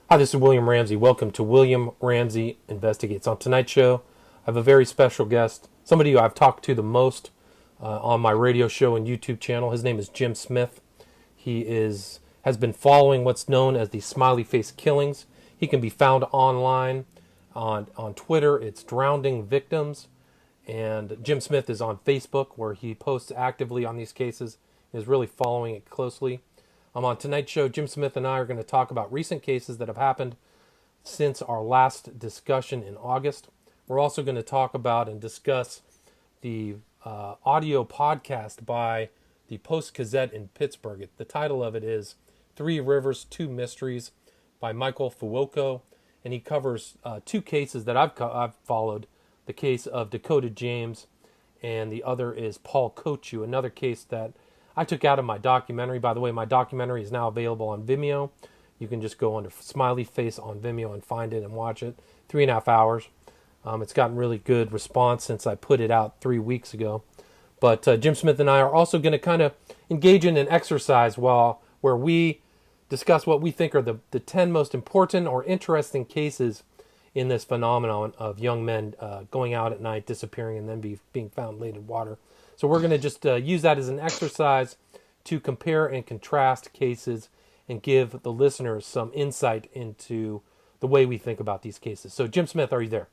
Hi, this is William Ramsey. Welcome to William Ramsey Investigates. On tonight's show, I have a very special guest, somebody who I've talked to the most on my radio show and YouTube channel. His name is Jim Smith. Has been following what's known as the Smiley Face Killings. He can be found online on Twitter. It's Drowning Victims. And Jim Smith is on Facebook, where he posts actively on these cases, is really following it closely. On tonight's show, Jim Smith and I are going to talk about recent cases that have happened since our last discussion in August. We're also going to talk about and discuss the audio podcast by the Post-Gazette in Pittsburgh. The title of it is Three Rivers, Two Mysteries by Michael Fuoco, and he covers two cases that I've followed, the case of Dakota James, and the other is Paul Kochu, another case that I took out of my documentary. By the way, my documentary is now available on Vimeo. You can just go under Smiley Face on Vimeo and find it and watch it. 3.5 hours. It's gotten really good response since I put it out 3 weeks ago. But Jim Smith and I are also going to kind of engage in an exercise where we discuss what we think are the 10 most important or interesting cases in this phenomenon of young men going out at night, disappearing, and then being found late in water. So we're going to just use that as an exercise to compare and contrast cases and give the listeners some insight into the way we think about these cases. So Jim Smith, are you there?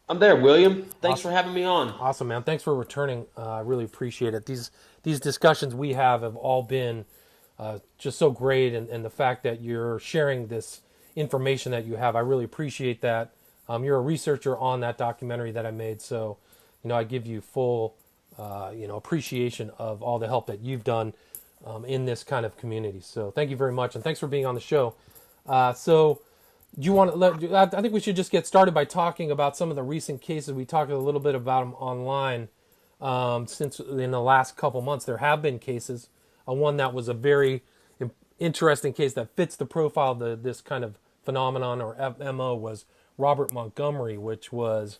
I'm there, William. Thanks Awesome. for having me on. Awesome, man. Thanks for returning. I really appreciate it. These discussions we have all been just so great, and the fact that you're sharing this information that you have, I really appreciate that. You're a researcher on that documentary that I made, so I give you full appreciation of all the help that you've done in this kind of community. So thank you very much, and thanks for being on the show. So do you want to I think we should just get started by talking about some of the recent cases. We talked a little bit about them online. Since in the last couple months, there have been cases. One that was a very interesting case that fits the profile of this kind of phenomenon or MO was Robert Montgomery, which was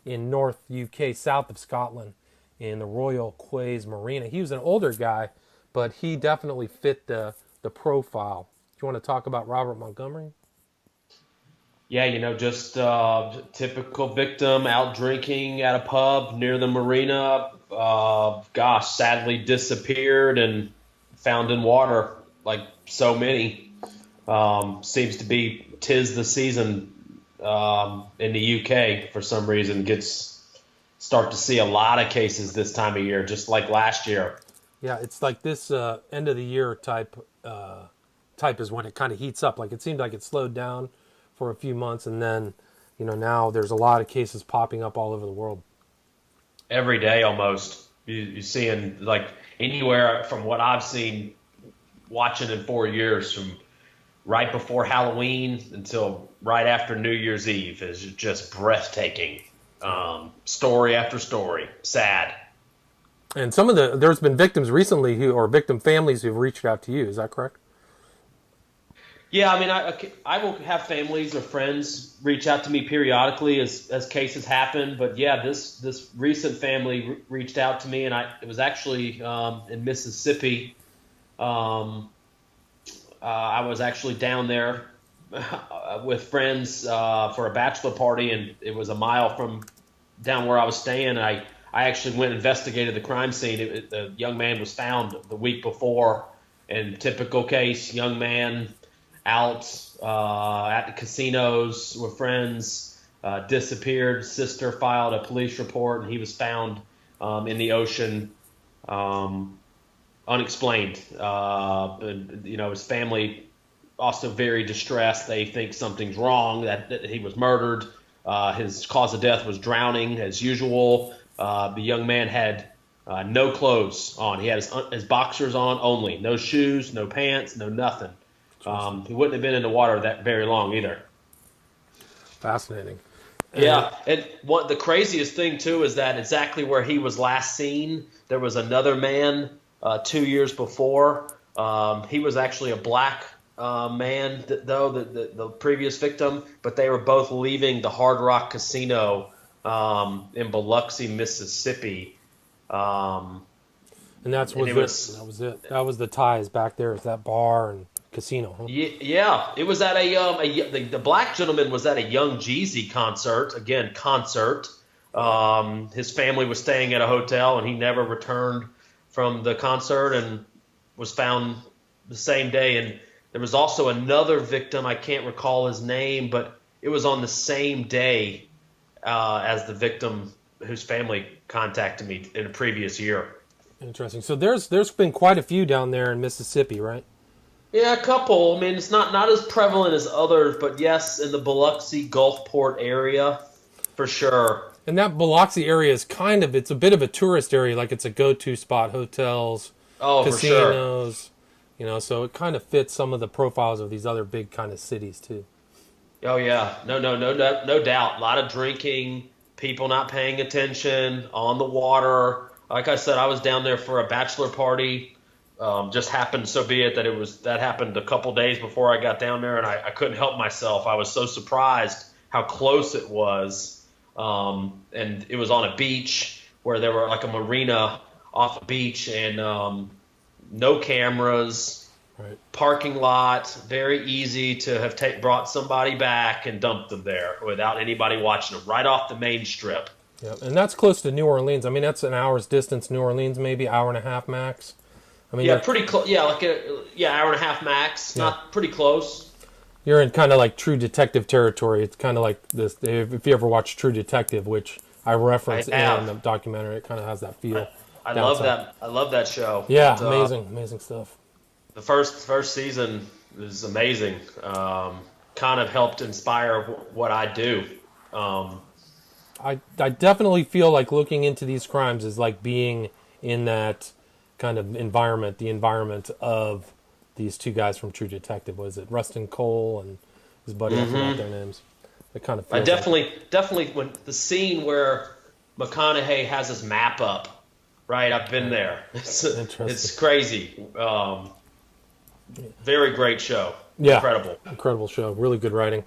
in North UK, south of Scotland, in the Royal Quays Marina. He was an older guy, but he definitely fit the profile. Do you want to talk about Robert Montgomery? Yeah, just typical victim out drinking at a pub near the marina. Sadly disappeared and found in water like so many. Seems to be 'tis the season in the UK for some reason. Start to see a lot of cases this time of year, just like last year. Yeah, it's like this end of the year type is when it kind of heats up. Like it seemed like it slowed down for a few months, and then now there's a lot of cases popping up all over the world. Every day almost. You're seeing like anywhere from what I've seen watching in 4 years, from right before Halloween until right after New Year's Eve, is just breathtaking. Story after story. Sad. And there's been victims recently or victim families who've reached out to you. Is that correct? Yeah, I mean, I will have families or friends reach out to me periodically as cases happen. But yeah, this recent family reached out to me, and it was actually in Mississippi. I was actually down there with friends for a bachelor party, and it was a mile from down where I was staying. I actually went and investigated the crime scene. The young man was found the week before, and typical case, young man out at the casinos with friends, disappeared. Sister filed a police report, and he was found in the ocean, unexplained. His family also very distressed. They think something's wrong, that he was murdered. His cause of death was drowning, as usual. The young man had no clothes on. He had his boxers on only. No shoes, no pants, no nothing. He wouldn't have been in the water that very long either. Fascinating. Yeah, and the craziest thing too is that exactly where he was last seen, there was another man 2 years before. He was actually a black man, though, the previous victim, but they were both leaving the Hard Rock Casino in Biloxi, Mississippi. And that was it. That was the ties back there. Is that bar and casino. Huh? Yeah, it was at the black gentleman was at a Young Jeezy concert. Again, concert. His family was staying at a hotel, and he never returned from the concert and was found the same day. And there was also another victim. I can't recall his name, but it was on the same day as the victim whose family contacted me in a previous year. Interesting. So there's been quite a few down there in Mississippi, right? Yeah, a couple. I mean, it's not as prevalent as others, but yes, in the Biloxi Gulfport area, for sure. And that Biloxi area is it's a bit of a tourist area, like it's a go-to spot, hotels, casinos, so it kind of fits some of the profiles of these other big kind of cities too. Oh yeah, no doubt. A lot of drinking, people not paying attention, on the water. Like I said, I was down there for a bachelor party. Just happened so be it that happened a couple days before I got down there, and I couldn't help myself. I was so surprised how close it was. And it was on a beach where there were like a marina off a beach, and no cameras, right. Parking lot, very easy to have brought somebody back and dumped them there without anybody watching them, right off the main strip. Yeah, and that's close to New Orleans. I mean, that's an hour's distance. New Orleans, maybe hour and a half max. I mean, yeah, pretty close. Yeah, hour and a half max. Yeah. Not pretty close. You're in kind of like True Detective territory. It's kind of like this. If you ever watch True Detective, which I reference in the documentary, it kind of has that feel. I love that. I love that show. Yeah, amazing stuff. The first season is amazing. Kind of helped inspire what I do. I definitely feel like looking into these crimes is like being in that kind of environment, the environment of these two guys from True Detective. Was it Rustin Cole and his buddy? I forgot their names. It kind of feels definitely when the scene where McConaughey has his map up, right? I've been there. It's crazy. Very great show. Yeah, incredible show. Really good writing.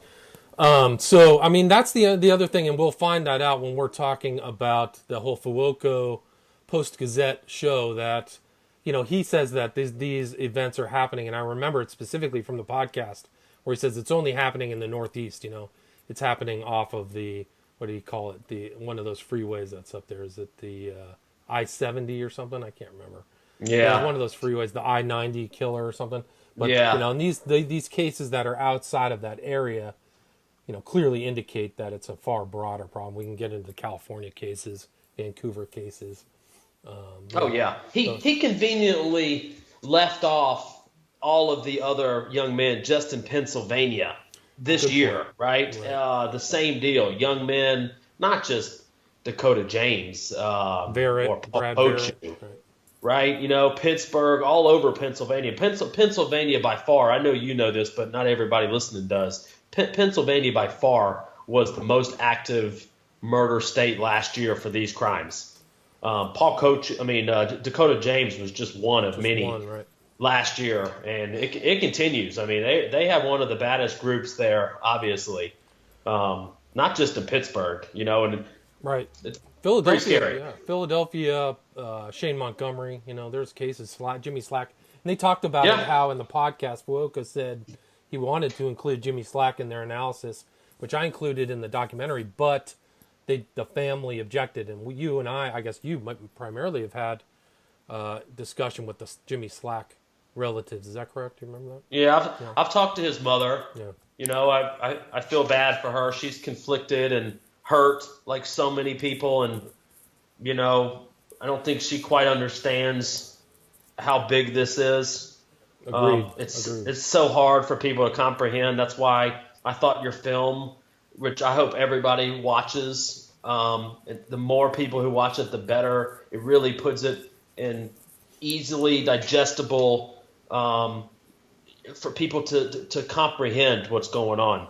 So I mean that's the other thing, and we'll find that out when we're talking about the whole Fuoco Post-Gazette show. That he says that these events are happening, and I remember it specifically from the podcast where he says it's only happening in the Northeast. It's happening off of the, what do you call it? The one of those freeways that's up there. Is it the I-70 or something? I can't remember. Yeah, one of those freeways, the I-90 killer or something. But yeah. And these cases that are outside of that area, clearly indicate that it's a far broader problem. We can get into the California cases, Vancouver cases. He conveniently left off all of the other young men just in Pennsylvania this year, right? The same deal. Young men, not just Dakota James Barrett, or Brad Poach, Barrett, right? Pittsburgh, all over Pennsylvania. Pennsylvania by far, I know you know this, but not everybody listening does. Pennsylvania by far was the most active murder state last year for these crimes. Dakota James was just one of many last year, and it continues. I mean, they have one of the baddest groups there, obviously, not just in Pittsburgh, and right. It's Philadelphia, pretty scary. Yeah. Philadelphia, Shane Montgomery, there's cases, Jimmy Slack, and they talked about it, how in the podcast, Fuoco said he wanted to include Jimmy Slack in their analysis, which I included in the documentary, but the family objected, and you and I guess you might primarily have had discussion with the Jimmy Slack relatives. Is that correct? Do you remember that? Yeah, I've talked to his mother. Yeah. I feel bad for her. She's conflicted and hurt like so many people, and I don't think she quite understands how big this is. Agreed. It's so hard for people to comprehend. That's why I thought your film, which I hope everybody watches, the more people who watch it, the better. It really puts it in easily digestible for people to comprehend what's going on.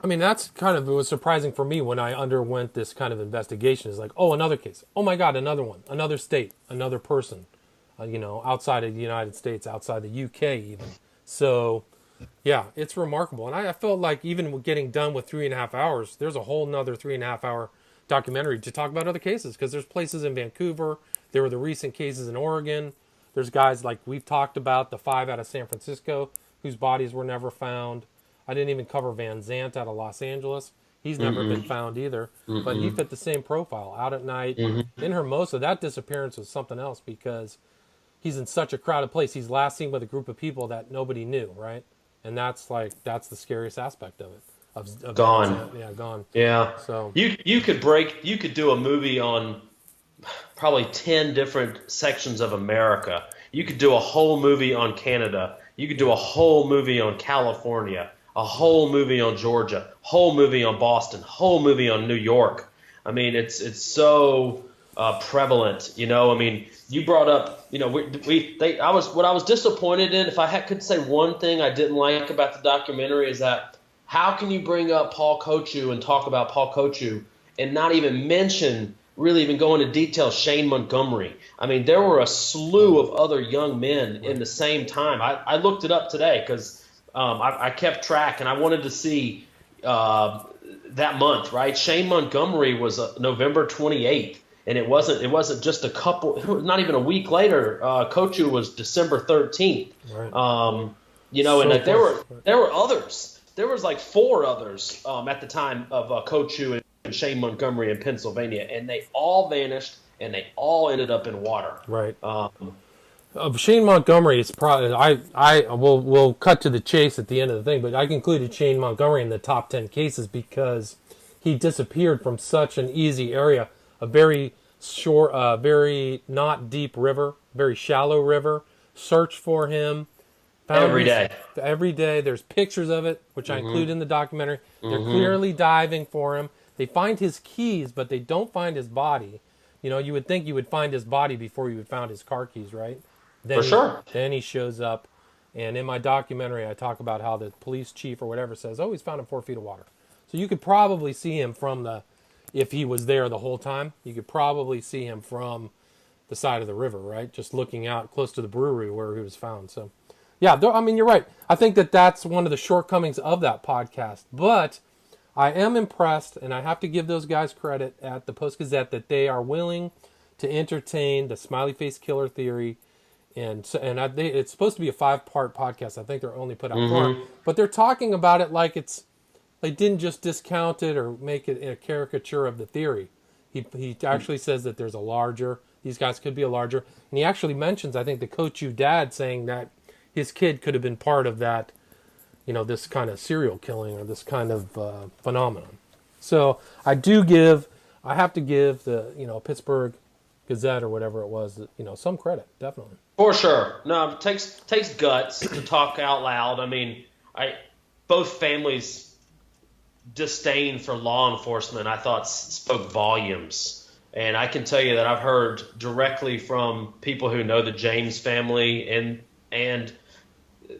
I mean, that's kind of, it was surprising for me when I underwent this kind of investigation. It's like, oh, another case. Oh my God, another one. Another state. Another person. Outside of the United States, outside the UK even. So, yeah, it's remarkable. And I felt like even getting done with 3.5 hours, there's a whole nother 3.5 hour documentary to talk about other cases. Because there's places in Vancouver. There were the recent cases in Oregon. There's guys like we've talked about, the 5 out of San Francisco whose bodies were never found. I didn't even cover Van Zant out of Los Angeles. He's never been found either. But he fit the same profile. Out at night. In Hermosa, that disappearance was something else because he's in such a crowded place. He's last seen with a group of people that nobody knew, right? And that's the scariest aspect of it. Of Gone. Yeah, gone. Yeah. So you could do a movie on probably 10 different sections of America. You could do a whole movie on Canada. You could do a whole movie on California, a whole movie on Georgia, whole movie on Boston, whole movie on New York. I mean, it's so prevalent, you know. I mean, you brought up, you know, I was disappointed in. If I could say one thing I didn't like about the documentary is that how can you bring up Paul Kochu and talk about Paul Kochu and not even mention, really even go into detail, Shane Montgomery? I mean, there were a slew of other young men in the same time. I looked it up today because I kept track and I wanted to see that month, right? Shane Montgomery was November 28th, and it wasn't just a couple, not even a week later. Kochu was December 13th. right. You know, So and close. there were others. There was like 4 others at the time of Kochu and Shane Montgomery in Pennsylvania, and they all vanished, and they all ended up in water. Right. Of Shane Montgomery, it's probably we'll cut to the chase at the end of the thing, but I included Shane Montgomery in the top 10 cases because he disappeared from such an easy area, a very short, very not deep river, very shallow river. Search for him. Every day. Every day. There's pictures of it, which I include in the documentary. They're clearly diving for him. They find his keys, but they don't find his body. You know, you would think you would find his body before you would found his car keys, right? For sure. Then he shows up, and in my documentary, I talk about how the police chief or whatever says, "Oh, he's found in 4 feet of water." So you could probably see him if he was there the whole time, you could probably see him from the side of the river, right? Just looking out close to the brewery where he was found. So, yeah, I mean, you're right. I think that's one of the shortcomings of that podcast, but I am impressed, and I have to give those guys credit at the Post-Gazette that they are willing to entertain the Smiley Face Killer theory, it's supposed to be a 5-part podcast. I think they're only put out 4, but they're talking about it like they didn't just discount it or make it a caricature of the theory. He actually says that there's these guys could be a larger, and he actually mentions, I think, the Kochu dad saying that his kid could have been part of that, you know, this kind of serial killing or this kind of phenomenon. So I have to give the, you know, Pittsburgh Gazette or whatever it was, you know, some credit, definitely. For sure. No, it takes guts to talk out loud. I mean, both families' disdain for law enforcement, I thought, spoke volumes. And I can tell you that I've heard directly from people who know the James family and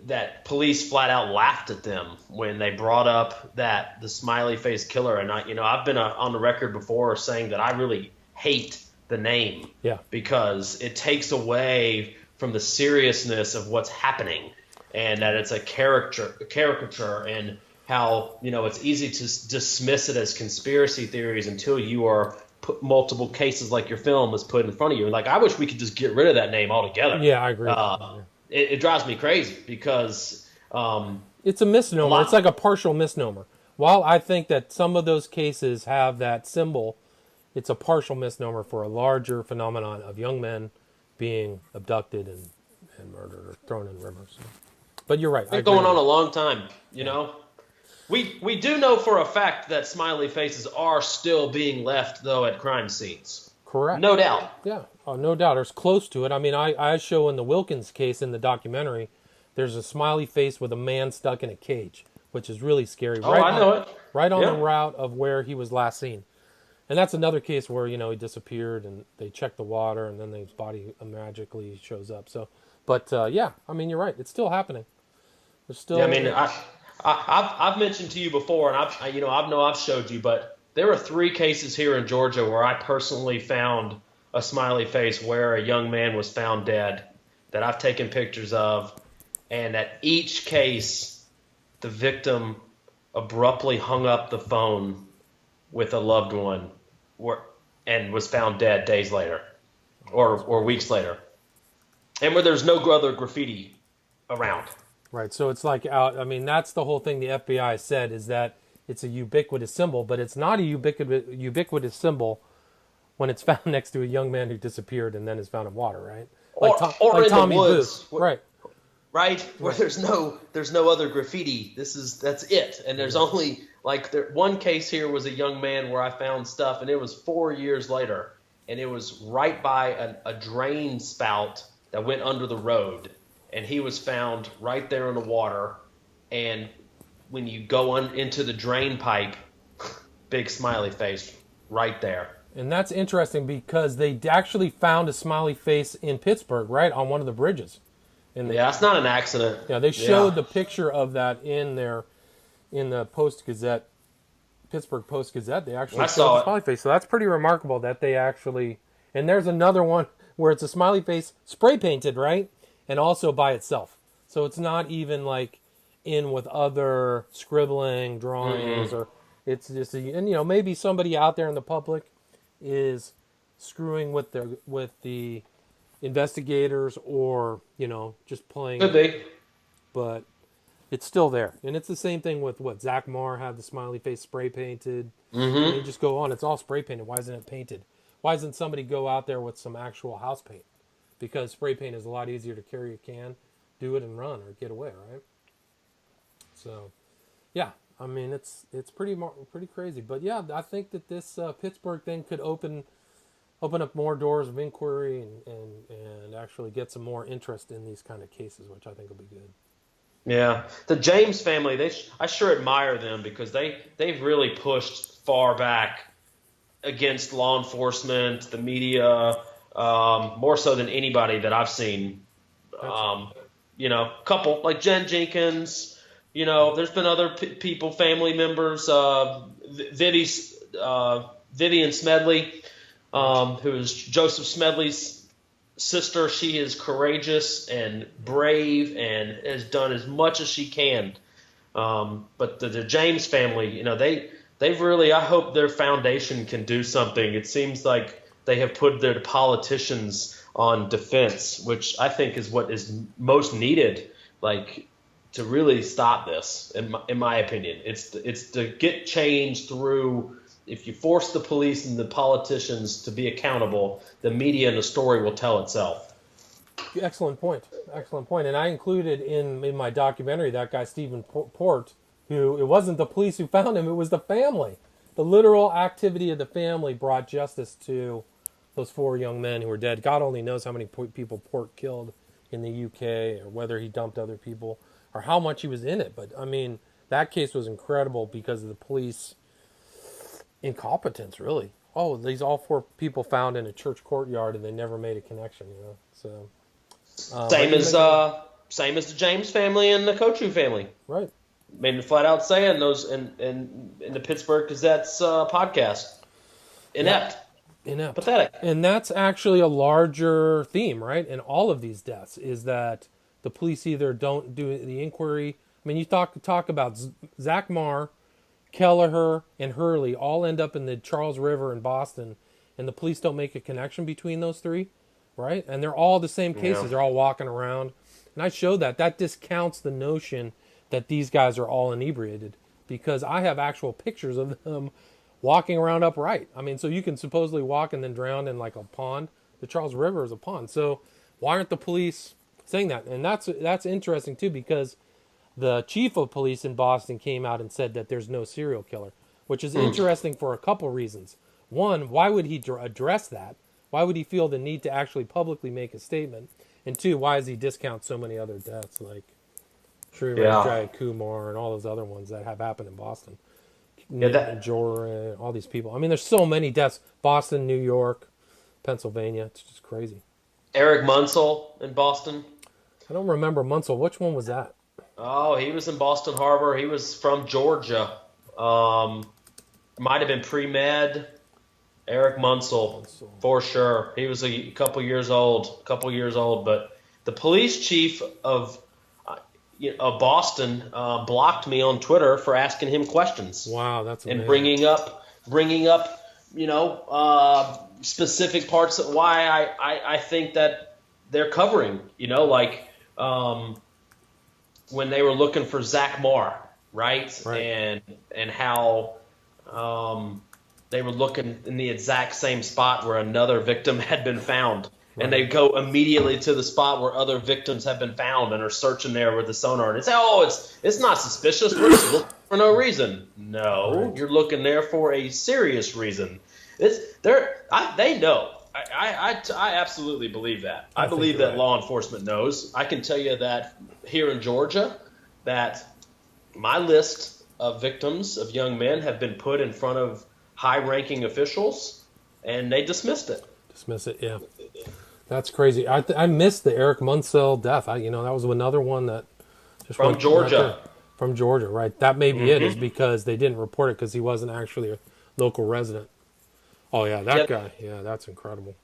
that police flat out laughed at them when they brought up the Smiley Face Killer. And I've been on the record before saying that I really hate the name, because it takes away from the seriousness of what's happening, and that it's a caricature, and how, you know, it's easy to dismiss it as conspiracy theories until you are put multiple cases like your film is put in front of you. Like, I wish we could just get rid of that name altogether. Yeah, I agree. It drives me crazy because it's a misnomer. It's like a partial misnomer. While I think that some of those cases have that symbol, it's a partial misnomer for a larger phenomenon of young men being abducted and murdered or thrown in rivers. But you're right. It's been going on a long time, you know. We do know for a fact that smiley faces are still being left, though, at crime scenes. Correct. No doubt. Yeah, no doubt. There's close to it. I mean, I show in the Wilkins case in the documentary, there's a smiley face with a man stuck in a cage, which is really scary. Oh, I know it. Right on the route of where he was last seen. And that's another case where, you know, he disappeared and they checked the water and then his body magically shows up. So, but yeah, I mean, you're right. It's still happening. There's still. Yeah, I mean, I've mentioned to you before, and I've showed you, but there are 3 cases here in Georgia where I personally found a smiley face where a young man was found dead that I've taken pictures of, and at each case, the victim abruptly hung up the phone with a loved one and was found dead days later or weeks later. and where there's no other graffiti around. Right. So it's like out. I mean, that's the whole thing the FBI said is that it's a ubiquitous symbol, but it's not a ubiquitous symbol when it's found next to a young man who disappeared and then is found in water, right? Or like in Tommy the woods, Booth. Right. Right, where there's no other graffiti. That's it. And there's only one case here was a young man where I found stuff, and it was 4 years later, and it was right by a drain spout that went under the road, and he was found right there in the water. And when you go into the drain pipe, big smiley face right there. And that's interesting because they actually found a smiley face in Pittsburgh, right, on one of the bridges. Yeah, it's not an accident. Yeah, they showed the picture of that in the Post-Gazette, Pittsburgh Post-Gazette. They actually showed the smiley face. So that's pretty remarkable that they actually... And there's another one where it's a smiley face spray painted, right? And also by itself. So it's not even like in with other scribbling, drawings, or it's just... and maybe somebody out there in the public is screwing with the investigators, or just playing. Could be, but it's still there, and it's the same thing with what Zach Marr had the smiley face spray painted. And you just go on; it's all spray painted. Why isn't it painted? Why doesn't somebody go out there with some actual house paint? Because spray paint is a lot easier to carry a can, do it and run or get away, right? So, yeah, I mean it's pretty crazy, but yeah, I think that this Pittsburgh thing could open up more doors of inquiry and actually get some more interest in these kind of cases, which I think will be good. Yeah, the James family, I sure admire them because they've really pushed far back against law enforcement, the media, more so than anybody that I've seen. Couple like Jen Jenkins. There's been other people, family members, Vivian Smedley. Who is Joseph Smedley's sister. She is courageous and brave and has done as much as she can. But the James family, they've really, I hope their foundation can do something. It seems like they have put their politicians on defense, which I think is what is most needed, to really stop this, in my opinion. It's to get change through. If you force the police and the politicians to be accountable, the media and the story will tell itself. Excellent point. And I included in my documentary that guy, Stephen Port, who it wasn't the police who found him, it was the family. The literal activity of the family brought justice to those 4 young men who were dead. God only knows how many people Port killed in the UK, or whether he dumped other people, or how much he was in it. But, I mean, that case was incredible because of the police... incompetence, really. These all 4 people found in a church courtyard, and they never made a connection. So same as the James family and the Kochu family, right? I mean, flat out saying those in the Pittsburgh Gazette's podcast, inept, pathetic, and that's actually a larger theme, right? In all of these deaths, is that the police either don't do the inquiry. I mean, you talk about Zach Marr, Kelleher, and Hurley all end up in the Charles River in Boston, and the police don't make a connection between those 3, right? And they're all the same cases. Yeah. They're all walking around. And I showed that. That discounts the notion that these guys are all inebriated, because I have actual pictures of them walking around upright. I mean, so you can supposedly walk and then drown in like a pond. The Charles River is a pond. So why aren't the police saying that? And that's interesting, too, because... the chief of police in Boston came out and said that there's no serial killer, which is interesting for a couple reasons. One, why would he address that? Why would he feel the need to actually publicly make a statement? And 2, why does he discount so many other deaths like Sri Kumar and all those other ones that have happened in Boston? Joran, all these people. I mean, there's so many deaths. Boston, New York, Pennsylvania. It's just crazy. Eric Munsell in Boston. I don't remember Munsell. Which one was that? Oh, he was in Boston Harbor. He was from Georgia. Might have been pre-med. Eric Munsell, for sure. He was a couple years old. But the police chief of Boston blocked me on Twitter for asking him questions. Wow, that's amazing. And bringing up specific parts of why I think that they're covering. Like when they were looking for Zach Marr, right? And how they were looking in the exact same spot where another victim had been found. Right. And they go immediately to the spot where other victims have been found and are searching there with the sonar. And say, it's not suspicious. We're just looking for no reason. No, You're looking there for a serious reason. They know. I absolutely believe that. I believe that law enforcement knows. I can tell you that here in Georgia, that my list of victims of young men have been put in front of high-ranking officials, and they dismissed it. Dismiss it, yeah. That's crazy. I missed the Eric Munsell death. That was another one that just from Georgia. From Georgia, right? That may be it. Is because they didn't report it because he wasn't actually a local resident. Oh yeah, that guy. Yeah, that's incredible.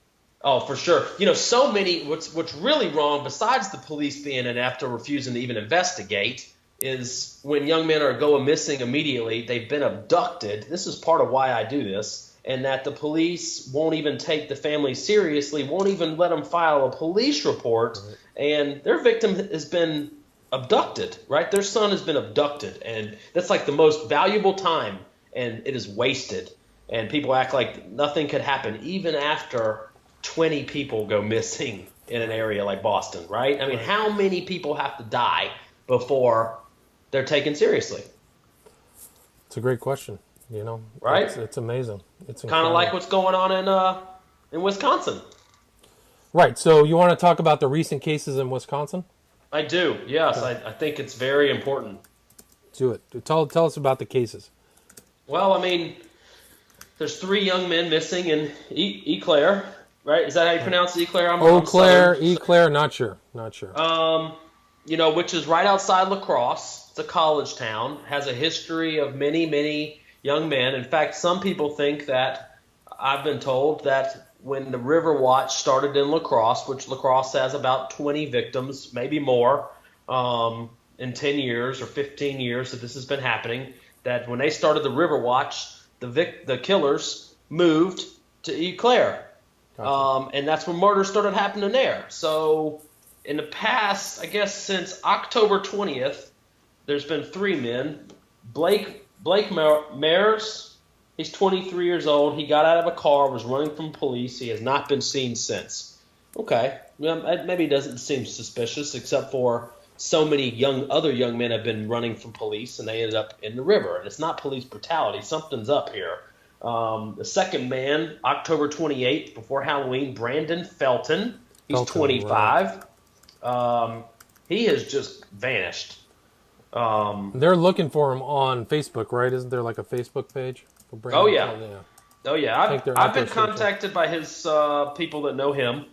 Oh, for sure. So many. What's really wrong, besides the police being inept or refusing to even investigate, is when young men are going missing immediately. They've been abducted. This is part of why I do this. And that the police won't even take the family seriously, won't even let them file a police report, and their victim has been abducted, right? Their son has been abducted, and that's like the most valuable time, and it is wasted. And people act like nothing could happen, even after 20 people go missing in an area like Boston, right? I mean, how many people have to die before they're taken seriously? It's a great question. Right? It's amazing. It's kind of like what's going on in Wisconsin. Right. So you want to talk about the recent cases in Wisconsin? I do. Yes, okay. I think it's very important. Do it. Tell us about the cases. Well, I mean, there's 3 young men missing in Eau Claire, right? Is that how you pronounce Eau Claire? Eau Claire. Not sure. Which is right outside La Crosse. It's a college town. Has a history of many, many young men. In fact, some people think that, I've been told, that when the River Watch started in La Crosse, which La Crosse has about 20 victims, maybe more, in 10 years or 15 years that this has been happening, that when they started the River Watch, the killers moved to Eau Claire. Gotcha. And that's when murders started happening there. So in the past, I guess since October 20th, there's been 3 men. Blake Mares, he's 23 years old. He got out of a car, was running from police. He has not been seen since. Okay, maybe it doesn't seem suspicious, except for so many other young men have been running from police, and they ended up in the river. And it's not police brutality. Something's up here. The second man, October 28th, before Halloween, Brandon Felton. He's 25. Right. He has just vanished. They're looking for him on Facebook, right? Isn't there like a Facebook page for Brandon? Oh yeah. I've been contacted by his people that know him,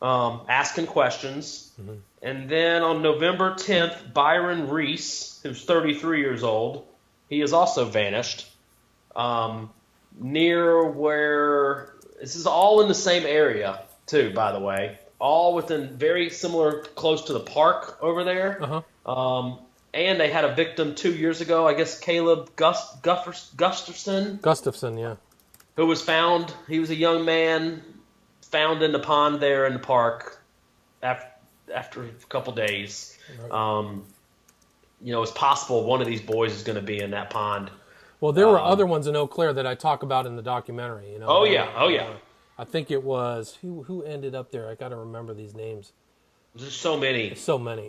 asking questions. Mm-hmm. And then on November 10th, Byron Reese, who's 33 years old, he has also vanished. Near where this is all in the same area too, by the way, all within very similar, close to the park over there. Uh-huh. And they had a victim 2 years ago, I guess Caleb Gustafson. Gustafson, yeah. Who was found, he was a young man found in the pond there in the park after a couple days. Right. It's possible one of these boys is going to be in that pond. Well, there were other ones in Eau Claire that I talk about in the documentary. Oh yeah. I think it was, who ended up there? I got to remember these names. There's so many.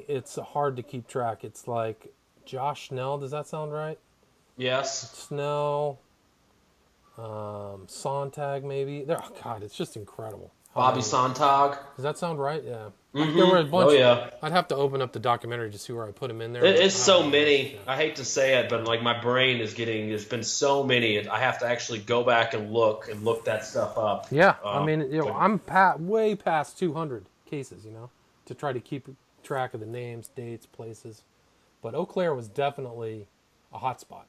It's hard to keep track. It's like Josh Snell. Does that sound right? Yes. Snell, Sontag maybe. God, it's just incredible. Bobby Sontag. Does that sound right? Yeah. Mm-hmm. There were a bunch. Oh yeah. I'd have to open up the documentary to see where I put them in there. It's so many. Yeah. I hate to say it, but like my brain is getting. There's been so many. I have to actually go back and look that stuff up. Yeah. I'm way past 200 cases. To try to keep track of the names, dates, places. But Eau Claire was definitely a hot spot,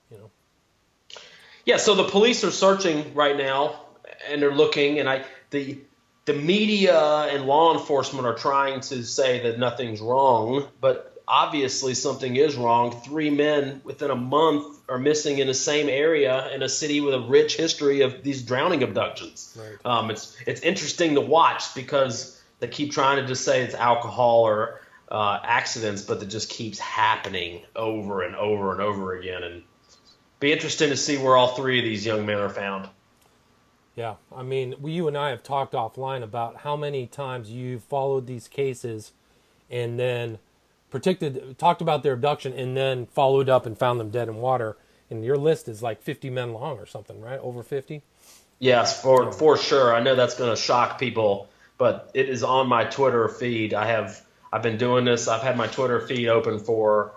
Yeah, so the police are searching right now, and they're looking, and the media and law enforcement are trying to say that nothing's wrong, but obviously something is wrong. 3 men within a month are missing in the same area in a city with a rich history of these drowning abductions. Right. It's interesting to watch because They keep trying to just say it's alcohol or accidents, but it just keeps happening over and over and over again. And be interesting to see where all three of these young men are found. Yeah, I mean, you and I have talked offline about how many times you've followed these cases and then talked about their abduction and then followed up and found them dead in water. And your list is like 50 men long or something, right? Over 50? Yes, for sure. I know that's going to shock people, but it is on my Twitter feed. I've been doing this. I've had my Twitter feed open for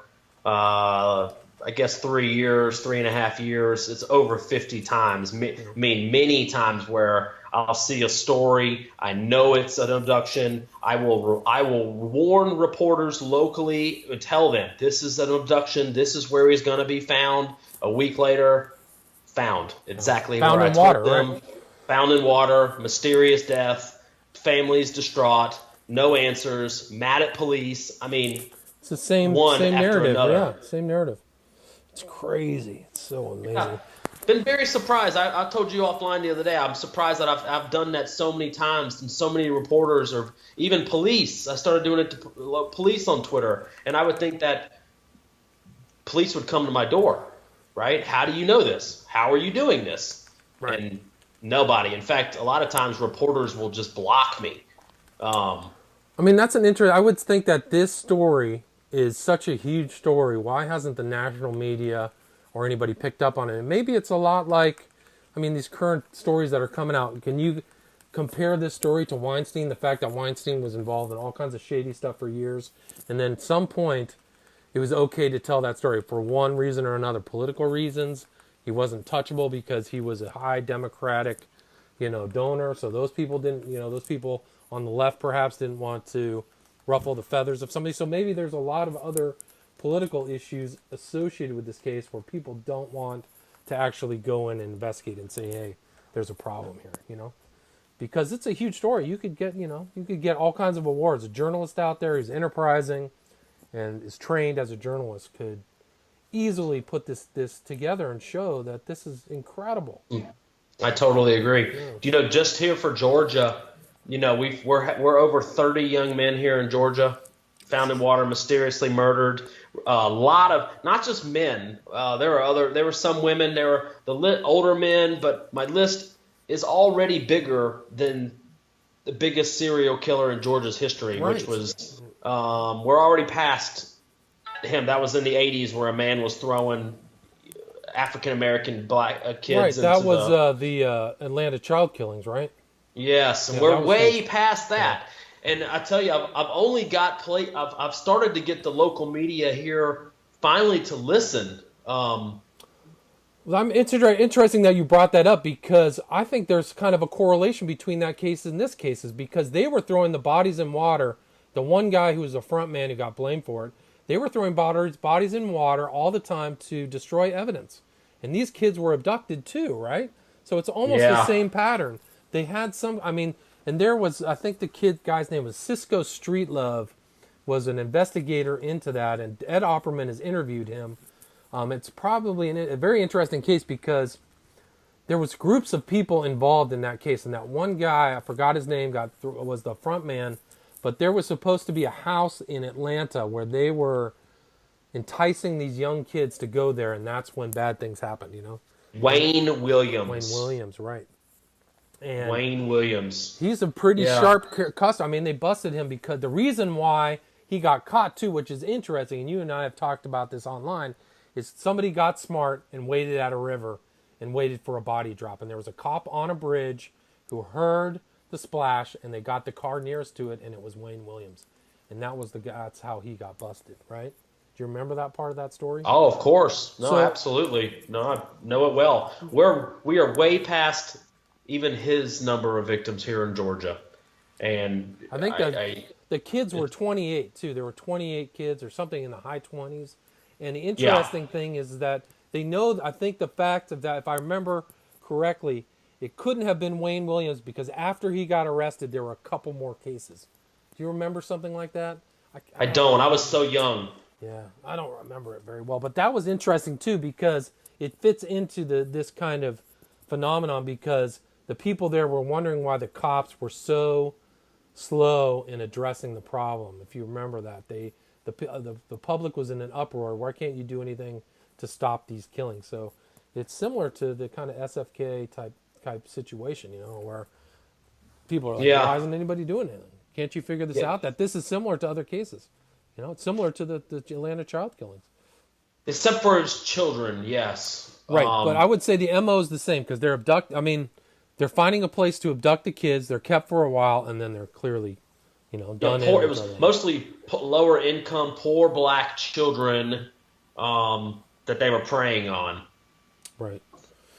I guess 3 years, 3.5 years. It's over 50 times. I mean, many times where I'll see a story. I know it's an abduction. I will warn reporters locally and tell them this is an abduction. This is where he's going to be found. A week later, found exactly found where in I told water, them. right? Found in water, mysterious death, families distraught, no answers, mad at police. I mean, It's the same one after narrative. another. Yeah, same narrative. It's crazy. It's so amazing. Yeah. Been very surprised. I told you offline the other day. I'm surprised that I've done that so many times, and so many reporters or even police. I started doing it to police on Twitter, and I would think that police would come to my door, right? How do you know this? How are you doing this? Right. And nobody. In fact, a lot of times reporters will just block me. I mean, that's an interesting. I would think that this story is such a huge story. Why hasn't the national media or anybody picked up on it? And maybe it's a lot like, I mean, these current stories that are coming out. Can you compare this story to Weinstein? The fact that Weinstein was involved in all kinds of shady stuff for years, and then at some point, it was okay to tell that story for one reason or another, political reasons. He wasn't touchable because he was a high Democratic, donor. So those people didn't, those people on the left perhaps didn't want to ruffle the feathers of somebody. So maybe there's a lot of other political issues associated with this case where people don't want to actually go in and investigate and say, hey, there's a problem here, because it's a huge story. You could get all kinds of awards. A journalist out there who's enterprising and is trained as a journalist could easily put this together and show that this is incredible. I totally agree. Yeah. Just here for Georgia, we're over 30 young men here in Georgia, found in water, mysteriously murdered. A lot of not just men. There were some women. There were older men, but my list is already bigger than the biggest serial killer in Georgia's history, right. Which was we're already past him. That was in the 80s, where a man was throwing African American black kids. Right, that was the Atlanta child killings, right? Yes, and we're way past that. Yeah. And I tell you, I've only got I've started to get the local media here finally to listen. Well, it's interesting that you brought that up, because I think there's kind of a correlation between that case and this case, is because they were throwing the bodies in water. The one guy who was a front man who got blamed for it, they were throwing bodies in water all the time to destroy evidence. And these kids were abducted too, right? So it's almost the same pattern. They had and there was, I think the guy's name was Cisco Streetlove, was an investigator into that, and Ed Opperman has interviewed him. It's probably a very interesting case because there was groups of people involved in that case, and that one guy, I forgot his name, was the front man, but there was supposed to be a house in Atlanta where they were enticing these young kids to go there, and that's when bad things happened, Wayne Williams. Wayne Williams, right. And Wayne Williams. He's a pretty sharp customer. I mean, they busted him because the reason why he got caught too, which is interesting, and you and I have talked about this online, is somebody got smart and waited at a river and waited for a body drop. And there was a cop on a bridge who heard the splash, and they got the car nearest to it, and it was Wayne Williams. And that's how he got busted, right? Do you remember that part of that story? Oh, of course. No, absolutely. No, I know it well. We are way past even his number of victims here in Georgia. And I think the kids were 28 too. There were 28 kids or something in the high 20s. And the interesting thing is that they know, I think the fact of that, if I remember correctly, it couldn't have been Wayne Williams, because after he got arrested, there were a couple more cases. Do you remember something like that? I don't. I was so young. Yeah, I don't remember it very well. But that was interesting too, because it fits into this kind of phenomenon, because the people there were wondering why the cops were so slow in addressing the problem. If you remember that, the public was in an uproar. Why can't you do anything to stop these killings? So it's similar to the kind of SFK type situation, where people are like, why Yeah. isn't anybody doing anything? Can't you figure this Yeah. out? That this is similar to other cases. It's similar to the Atlanta child killings. Except for his children, yes. Right, but I would say the MO is the same because they're finding a place to abduct the kids. They're kept for a while, and then they're clearly, Yeah, done in poor. It with was everything. mostly lower income, poor black children that they were preying on. Right.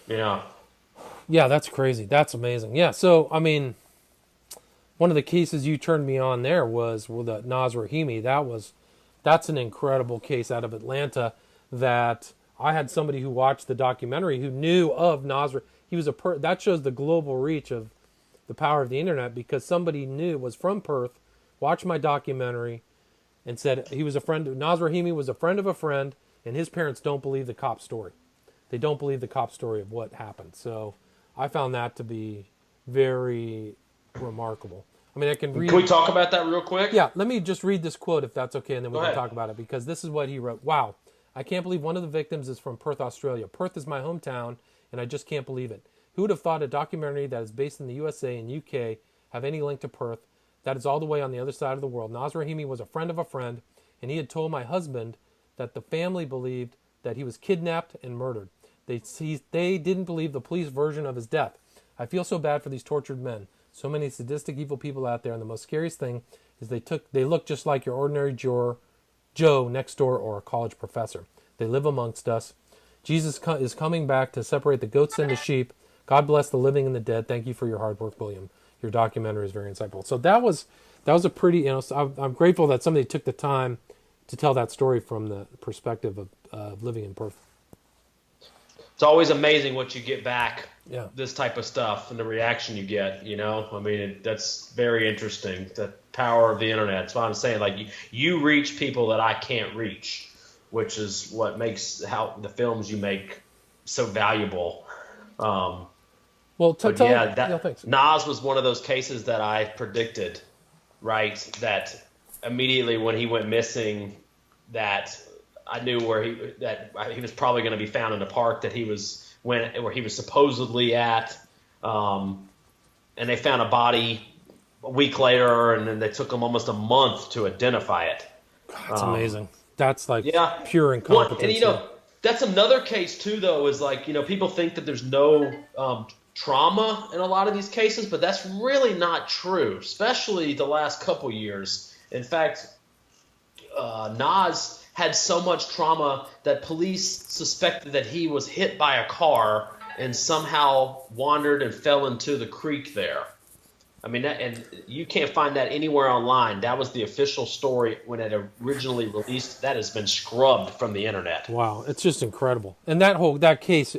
Yeah. Yeah, that's crazy. That's amazing. Yeah, so one of the cases you turned me on there was with Naz Rahimi. That's an incredible case out of Atlanta that I had somebody who watched the documentary who knew of Naz. He was that shows the global reach of the power of the internet because somebody was from Perth, watched my documentary, and said he was a friend. Naz Rahimi was a friend of a friend, and his parents don't believe the cop story. They don't believe the cop story of what happened. So I found that to be very remarkable. I mean, I can read. Can we talk about that real quick? Yeah, let me just read this quote if that's okay, and then we Go can ahead. talk about it because this is what he wrote. Wow, I can't believe one of the victims is from Perth, Australia. Perth is my hometown, and I just can't believe it. Who would have thought a documentary that is based in the USA and UK have any link to Perth? That is all the way on the other side of the world. Naz Rahimi was a friend of a friend, and he had told my husband that the family believed that he was kidnapped and murdered. They didn't believe the police version of his death. I feel so bad for these tortured men. So many sadistic, evil people out there, and the most scariest thing is they look just like your ordinary Joe next door or a college professor. They live amongst us. Jesus is coming back to separate the goats and the sheep. God bless the living and the dead. Thank you for your hard work, William. Your documentary is very insightful. So that was a pretty, so I'm grateful that somebody took the time to tell that story from the perspective of living in Perth. It's always amazing what you get back. Yeah. This type of stuff and the reaction you get. I mean, that's very interesting. The power of the internet. That's why I'm saying, like, you reach people that I can't reach, which is what makes how the films you make so valuable. Well, thanks. Nas was one of those cases that I predicted, right? That immediately when he went missing, that I knew where he was probably going to be found in the park that where he was supposedly at, and they found a body a week later, and then they took him almost a month to identify it. That's amazing. That's like Yeah. pure incompetence. And that's another case too, though, is like, people think that there's no trauma in a lot of these cases, but that's really not true, especially the last couple years. In fact, Nas had so much trauma that police suspected that he was hit by a car and somehow wandered and fell into the creek there. I mean, and you can't find that anywhere online. That was the official story when it originally released. That has been scrubbed from the internet. Wow, it's just incredible. And that case,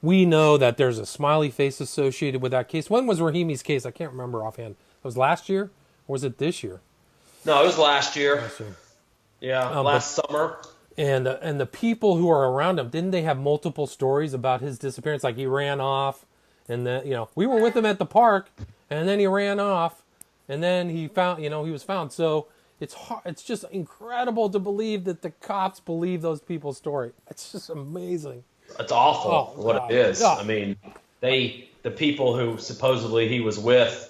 we know that there's a smiley face associated with that case. When was Rahimi's case? I can't remember offhand. It was last year, or was it this year? No, it was last year. Last year. Yeah, last summer. And the people who are around him, didn't they have multiple stories about his disappearance? Like he ran off, and then we were with him at the park, and then he ran off, and then he was found. So it's just incredible to believe that the cops believe those people's story. It's just amazing. It's awful what it is. Yeah. I mean, the people who supposedly he was with,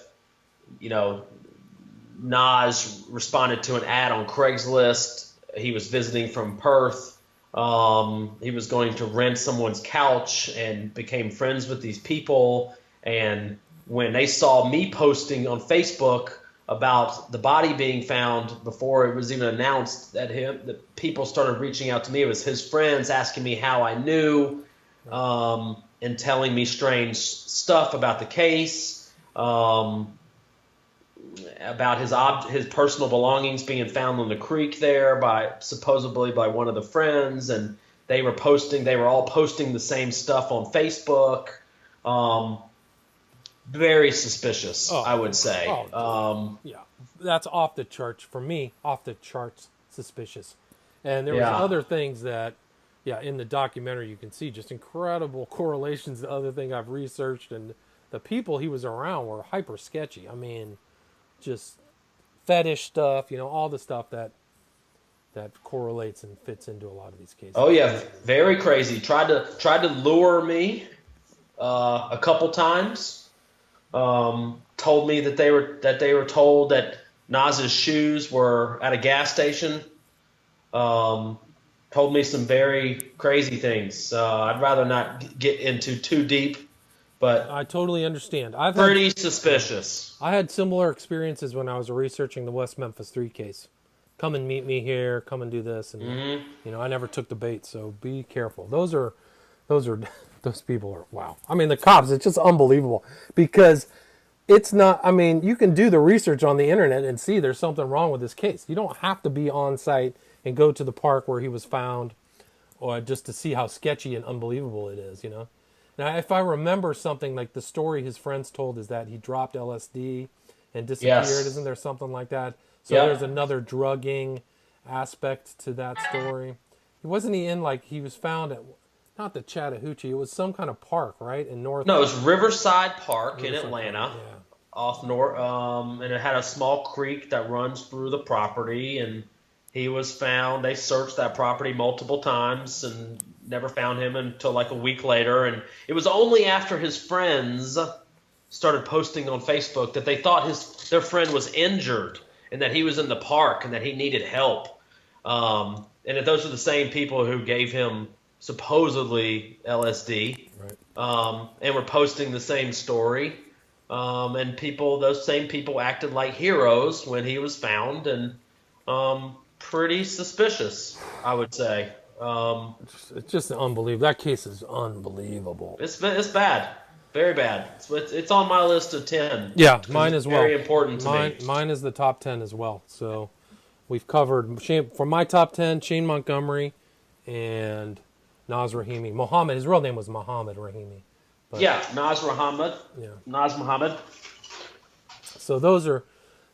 Nas responded to an ad on Craigslist. He was visiting from Perth. He was going to rent someone's couch and became friends with these people. And when they saw me posting on Facebook about the body being found before it was even announced the people started reaching out to me. It was his friends asking me how I knew, and telling me strange stuff about the case. About his personal belongings being found on the creek there supposedly by one of the friends, and they were all posting the same stuff on Facebook. Very suspicious, I would say. Yeah, that's off the charts for me. Off the charts suspicious. And there was other things that, in the documentary you can see just incredible correlations to other things I've researched, and the people he was around were hyper sketchy. I mean, just fetish stuff, all the stuff that correlates and fits into a lot of these cases. Oh yeah, very crazy. Tried to lure me a couple times. Told me that they were told that Naz's shoes were at a gas station. Told me some very crazy things. I'd rather not get into too deep, but I totally understand. pretty suspicious. I had similar experiences when I was researching the West Memphis 3 case. Come and meet me here. Come and do this, and I never took the bait. So be careful. Those people are wow. I mean, the cops. It's just unbelievable because it's not. I mean, you can do the research on the internet and see there's something wrong with this case. You don't have to be on site and go to the park where he was found, or just to see how sketchy and unbelievable it is. Now, if I remember something like the story his friends told is that he dropped LSD and disappeared. Yes. Isn't there something like that? So Yep. there's another drugging aspect to that story. Wasn't he in, like, he was found at, not the Chattahoochee, it was some kind of park, right? In North. No, it was Riverside Park in Atlanta, Yeah. off north, and it had a small creek that runs through the property. And he was found. They searched that property multiple times and never found him until like a week later. And it was only after his friends started posting on Facebook that they thought their friend was injured and that he was in the park and that he needed help. And that those are the same people who gave him supposedly LSD, Right. and were posting the same story. And those same people acted like heroes when he was found, and pretty suspicious, I would say. It's just unbelievable. That case is unbelievable. It's bad, very bad. It's on my list of 10. Yeah, mine as well. Very important to me. Mine is the top 10 as well. So we've covered, for my top 10, Shane Montgomery and Naz Rahimi. Mohammed, his real name was Mohammed Rahimi. But, Yeah, Naz Muhammad. Yeah. Naz Muhammad. So those are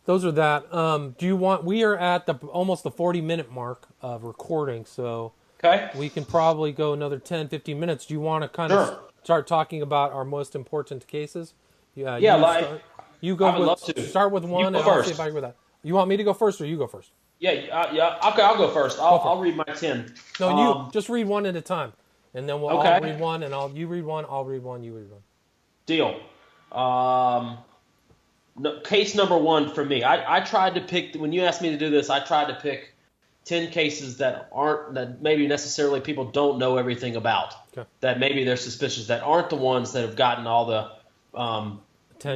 that. We are at almost the 40-minute mark of recording, so Okay. we can probably go another 10, 15 minutes. Do you want to kind Sure. of start talking about our most important cases? Yeah, you go I would with, love to. start with one, go and I'll first. see if I agree with that. You want me to go first, or you go first? Yeah. Okay, I'll go first. I'll read my 10. No, you just read one at a time, and then I'll Okay. read one, and you read one, I'll read one, you read one. Deal. Case number 1 for me. I tried to pick, when you asked me to do this, I tried to pick 10 cases that maybe necessarily people don't know everything about. Okay. That maybe they're suspicious, that aren't the ones that have gotten all the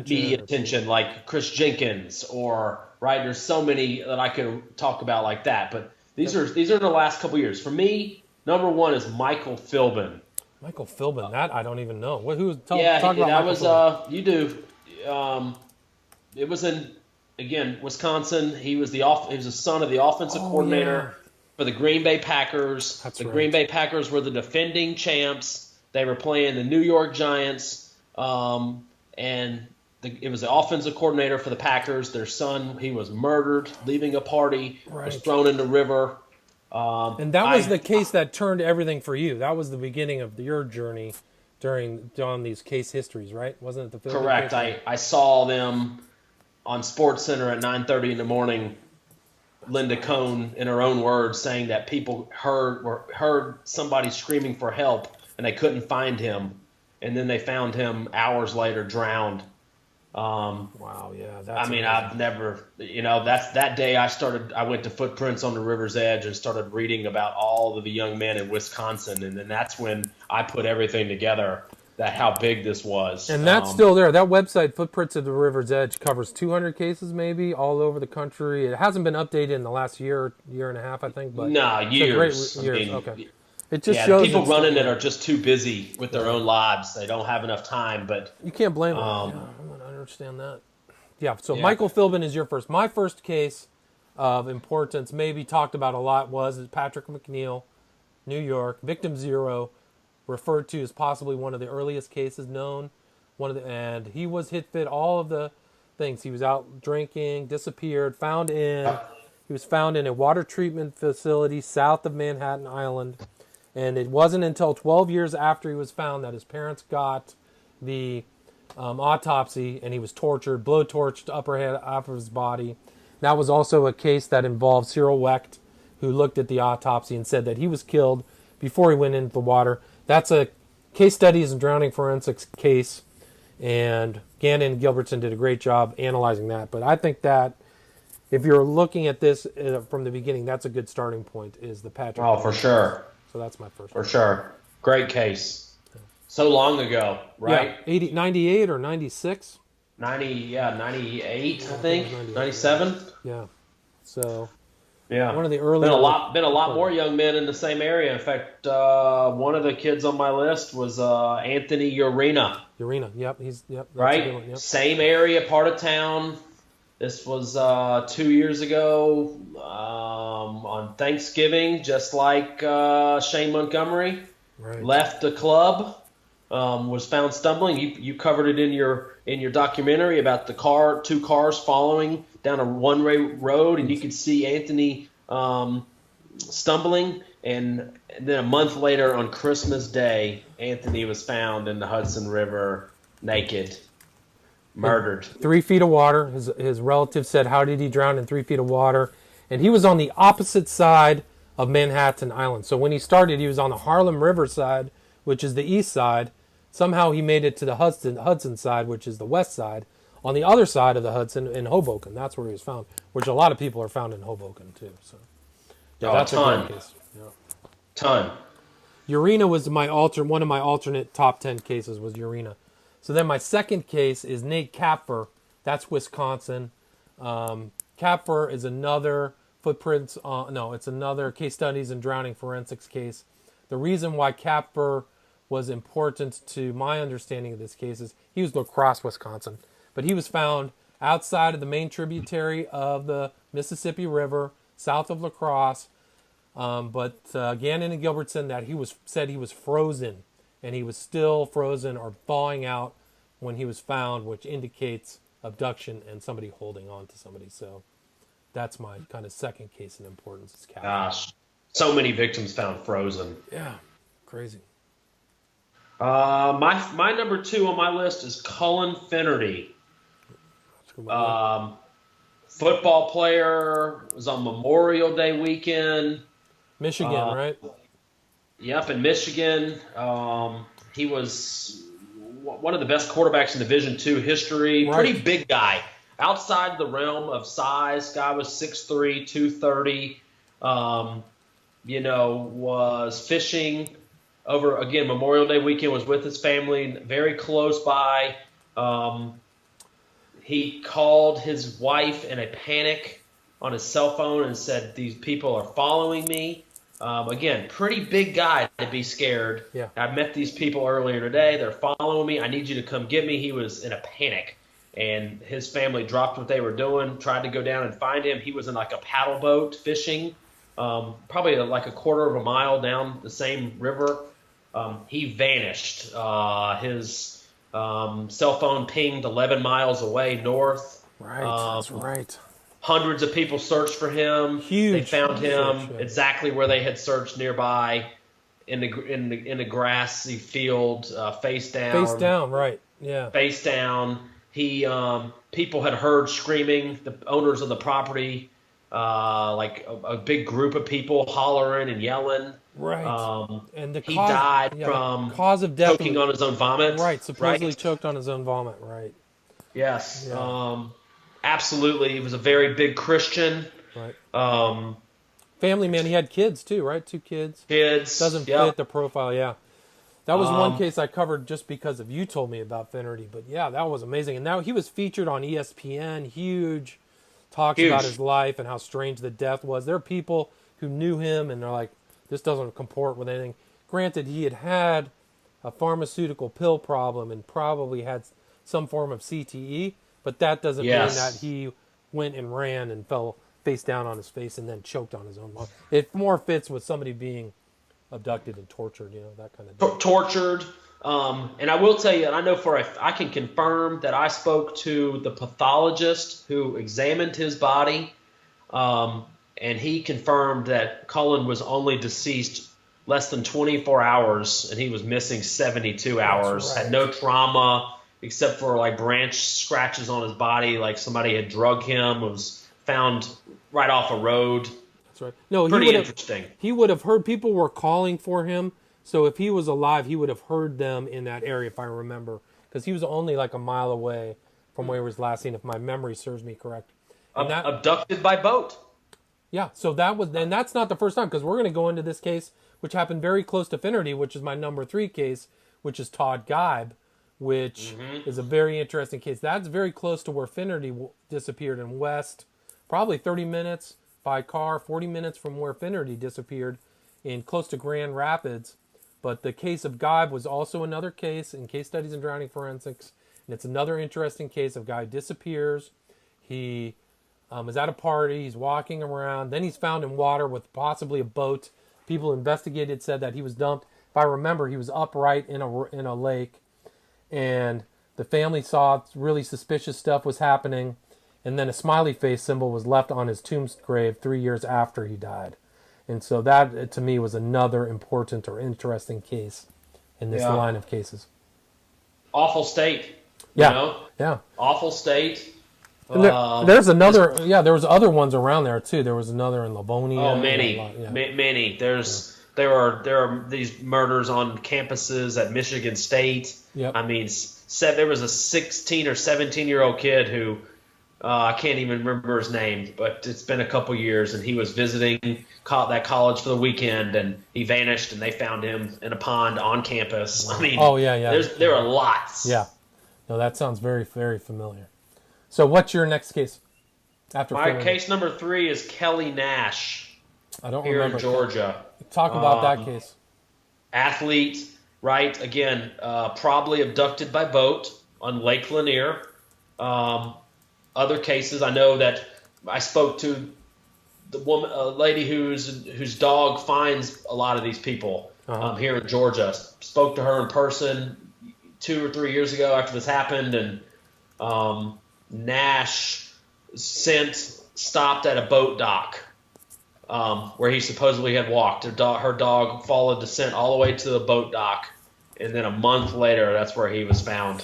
media attention, like Chris Jenkins, or right. There's so many that I could talk about like that, but these are the last couple years. For me, number 1 is Michael Philbin. Michael Philbin, that I don't even know. Talk Yeah, about that Michael was Philbin. you do. It was in, again, Wisconsin. He was the son of the offensive coordinator for the Green Bay Packers. That's the right. Green Bay Packers were the defending champs. They were playing the New York Giants, and it was the offensive coordinator for the Packers. Their son, he was murdered, leaving a party, was Right. thrown in the river. And that was the case that turned everything for you. That was the beginning of your journey on these case histories, right? Wasn't it the Philbin Correct. case? I saw them on Sports Center at 9:30 in the morning. Linda Cohn, in her own words, saying that people heard somebody screaming for help and they couldn't find him, and then they found him hours later drowned. Wow, yeah. That's I mean, amazing. I've never, that's that day I went to Footprints on the River's Edge and started reading about all of the young men in Wisconsin, and then that's when I put everything together, that how big this was. And that's still there. That website, Footprints of the River's Edge, covers 200 cases maybe all over the country. It hasn't been updated in the last year and a half, I think. But No, it's a years. great, years. I mean, Okay. It just yeah, shows the people it's running still- it are just too busy with their own lives. They don't have enough time. But You can't blame them. I understand that. Yeah, so Yeah. Michael Philbin is your first. My first case of importance, maybe talked about a lot, was Patrick McNeil, New York, victim 0, referred to as possibly one of the earliest cases known. And he was fit all of the things. He was out drinking, disappeared, he was found in a water treatment facility south of Manhattan Island. And it wasn't until 12 years after he was found that his parents got the autopsy, and he was tortured, blowtorched upper head off of his body. That was also a case that involved Cyril Wecht, who looked at the autopsy and said that he was killed before he went into the water. That's a case studies and drowning forensics case, and Gannon and Gilbertson did a great job analyzing that. But I think that if you're looking at this from the beginning, that's a good starting point, is the Patrick. Oh, for sure. So that's my first For one. sure. Great case. So long ago, right? Yeah, 98 or 96? 98, I think. 97. Yeah. So yeah, one of the early been a lot more young men in the same area. In fact, one of the kids on my list was Anthony Urena. Urena, yep, that's right. A good one, yep. Same area, part of town. This was 2 years ago on Thanksgiving, just like Shane Montgomery. Right. Left the club, was found stumbling. You covered it in your documentary about the two cars following down a one-way road, and you could see Anthony stumbling. And then a month later, on Christmas Day, Anthony was found in the Hudson River, naked, murdered. 3 feet of water. His relatives said, "How did he drown in 3 feet of water?" And he was on the opposite side of Manhattan Island. So when he started, he was on the Harlem River side, which is the east side. Somehow he made it to the Hudson side, which is the west side. On the other side of the Hudson, in Hoboken, that's where he was found, which a lot of people are found in Hoboken too. So yeah, that's a great case. Yeah. Ton. Urena was one of my alternate top 10 cases was Urena. So then my second case is Nate Kapfer. That's Wisconsin. Kapfer is another it's another case studies and drowning forensics case. The reason why Kapfer was important to my understanding of this case is he was La Crosse, Wisconsin. But he was found outside of the main tributary of the Mississippi River, south of La Crosse. But Gannon and Gilbertson said he was frozen, and he was still frozen or thawing out when he was found, which indicates abduction and somebody holding on to somebody. So that's my kind of second case in importance. Is Kapfer. Gosh, so many victims found frozen. Yeah, crazy. My number 2 on my list is Cullen Finnerty. Football player, was on Memorial Day weekend. Michigan, right? Yep, in Michigan. He was one of the best quarterbacks in Division II history. Right. Pretty big guy. Outside the realm of size, guy was 6'3", 230. Was fishing over, again, Memorial Day weekend, was with his family, very close by. He called his wife in a panic on his cell phone and said, "These people are following me." Again, pretty big guy to be scared. Yeah. I met these people earlier today. They're following me. I need you to come get me. He was in a panic. And his family dropped what they were doing, tried to go down and find him. He was in like a paddle boat fishing, probably like a quarter of a mile down the same river. He vanished. His cell phone pinged 11 miles away north. Right, that's right. Hundreds of people searched for him. Huge. They found him search, yeah. exactly where they had searched nearby, in the grassy field, face down. Face down, right? Yeah. Face down. He people had heard screaming. The owners of the property, like a big group of people hollering and yelling. Right. And he died from cause of death choking on his own vomit. Right. Supposedly choked on his own vomit. Right. Yes. Yeah. Absolutely. He was a very big Christian. Right. Family man. He had kids too, right? 2 kids. Doesn't fit the profile. Yeah. That was one case I covered just because of you told me about Finnerty. But yeah, that was amazing. And now he was featured on ESPN. Huge talks about his life and how strange the death was. There are people who knew him and they're like, this doesn't comport with anything. Granted, he had a pharmaceutical pill problem and probably had some form of CTE, but that doesn't mean that he went and ran and fell face down on his face and then choked on his own lung. It more fits with somebody being abducted and tortured, that kind of thing. Tortured. And I will tell you, and I know I can confirm that I spoke to the pathologist who examined his body, and he confirmed that Cullen was only deceased less than 24 hours, and he was missing 72 hours. Right. Had no trauma, except for like branch scratches on his body, like somebody had drugged him. Was found right off a road. That's right. No, Pretty interesting. He would have heard people were calling for him. So if he was alive, he would have heard them in that area, if I remember, because he was only like a mile away from where he was last seen, if my memory serves me correct. And Abducted by boat. Yeah, so that was, and that's not the first time, because we're going to go into this case, which happened very close to Finnerty, which is my number 3 case, which is Todd Geib, which is a very interesting case. That's very close to where Finnerty disappeared in West, probably 30 minutes by car, 40 minutes from where Finnerty disappeared in close to Grand Rapids. But the case of Geib was also another case in Case Studies in Drowning Forensics, and it's another interesting case of guy disappears. He is at a party, he's walking around, then he's found in water with possibly a boat. People investigated said that he was dumped. If I remember, he was upright in a lake, and the family saw really suspicious stuff was happening, and then a smiley face symbol was left on his tomb grave 3 years after he died. And so that, to me, was another important or interesting case in this line of cases. Awful state. Yeah. You know? Yeah. Awful state. There's another. There was other ones around there too. There was another in Livonia. Oh, many. Many. There are these murders on campuses at Michigan State. Yep. I mean, there was a 16 or 17-year-old kid who I can't even remember his name, but it's been a couple years, and he was visiting that college for the weekend, and he vanished, and they found him in a pond on campus. I mean, there are lots. Yeah. No, that sounds very, very familiar. So what's your next case? My case number 3 is Kelly Nash. I don't here remember. In Georgia. Talk about that case. Athlete, right? Again, probably abducted by boat on Lake Lanier. Other cases, I know that I spoke to the woman, a lady whose dog finds a lot of these people here in Georgia. Spoke to her in person 2 or 3 years ago after this happened, and Nash stopped at a boat dock where he supposedly had walked. Her dog followed the scent all the way to the boat dock, and then a month later, that's where he was found.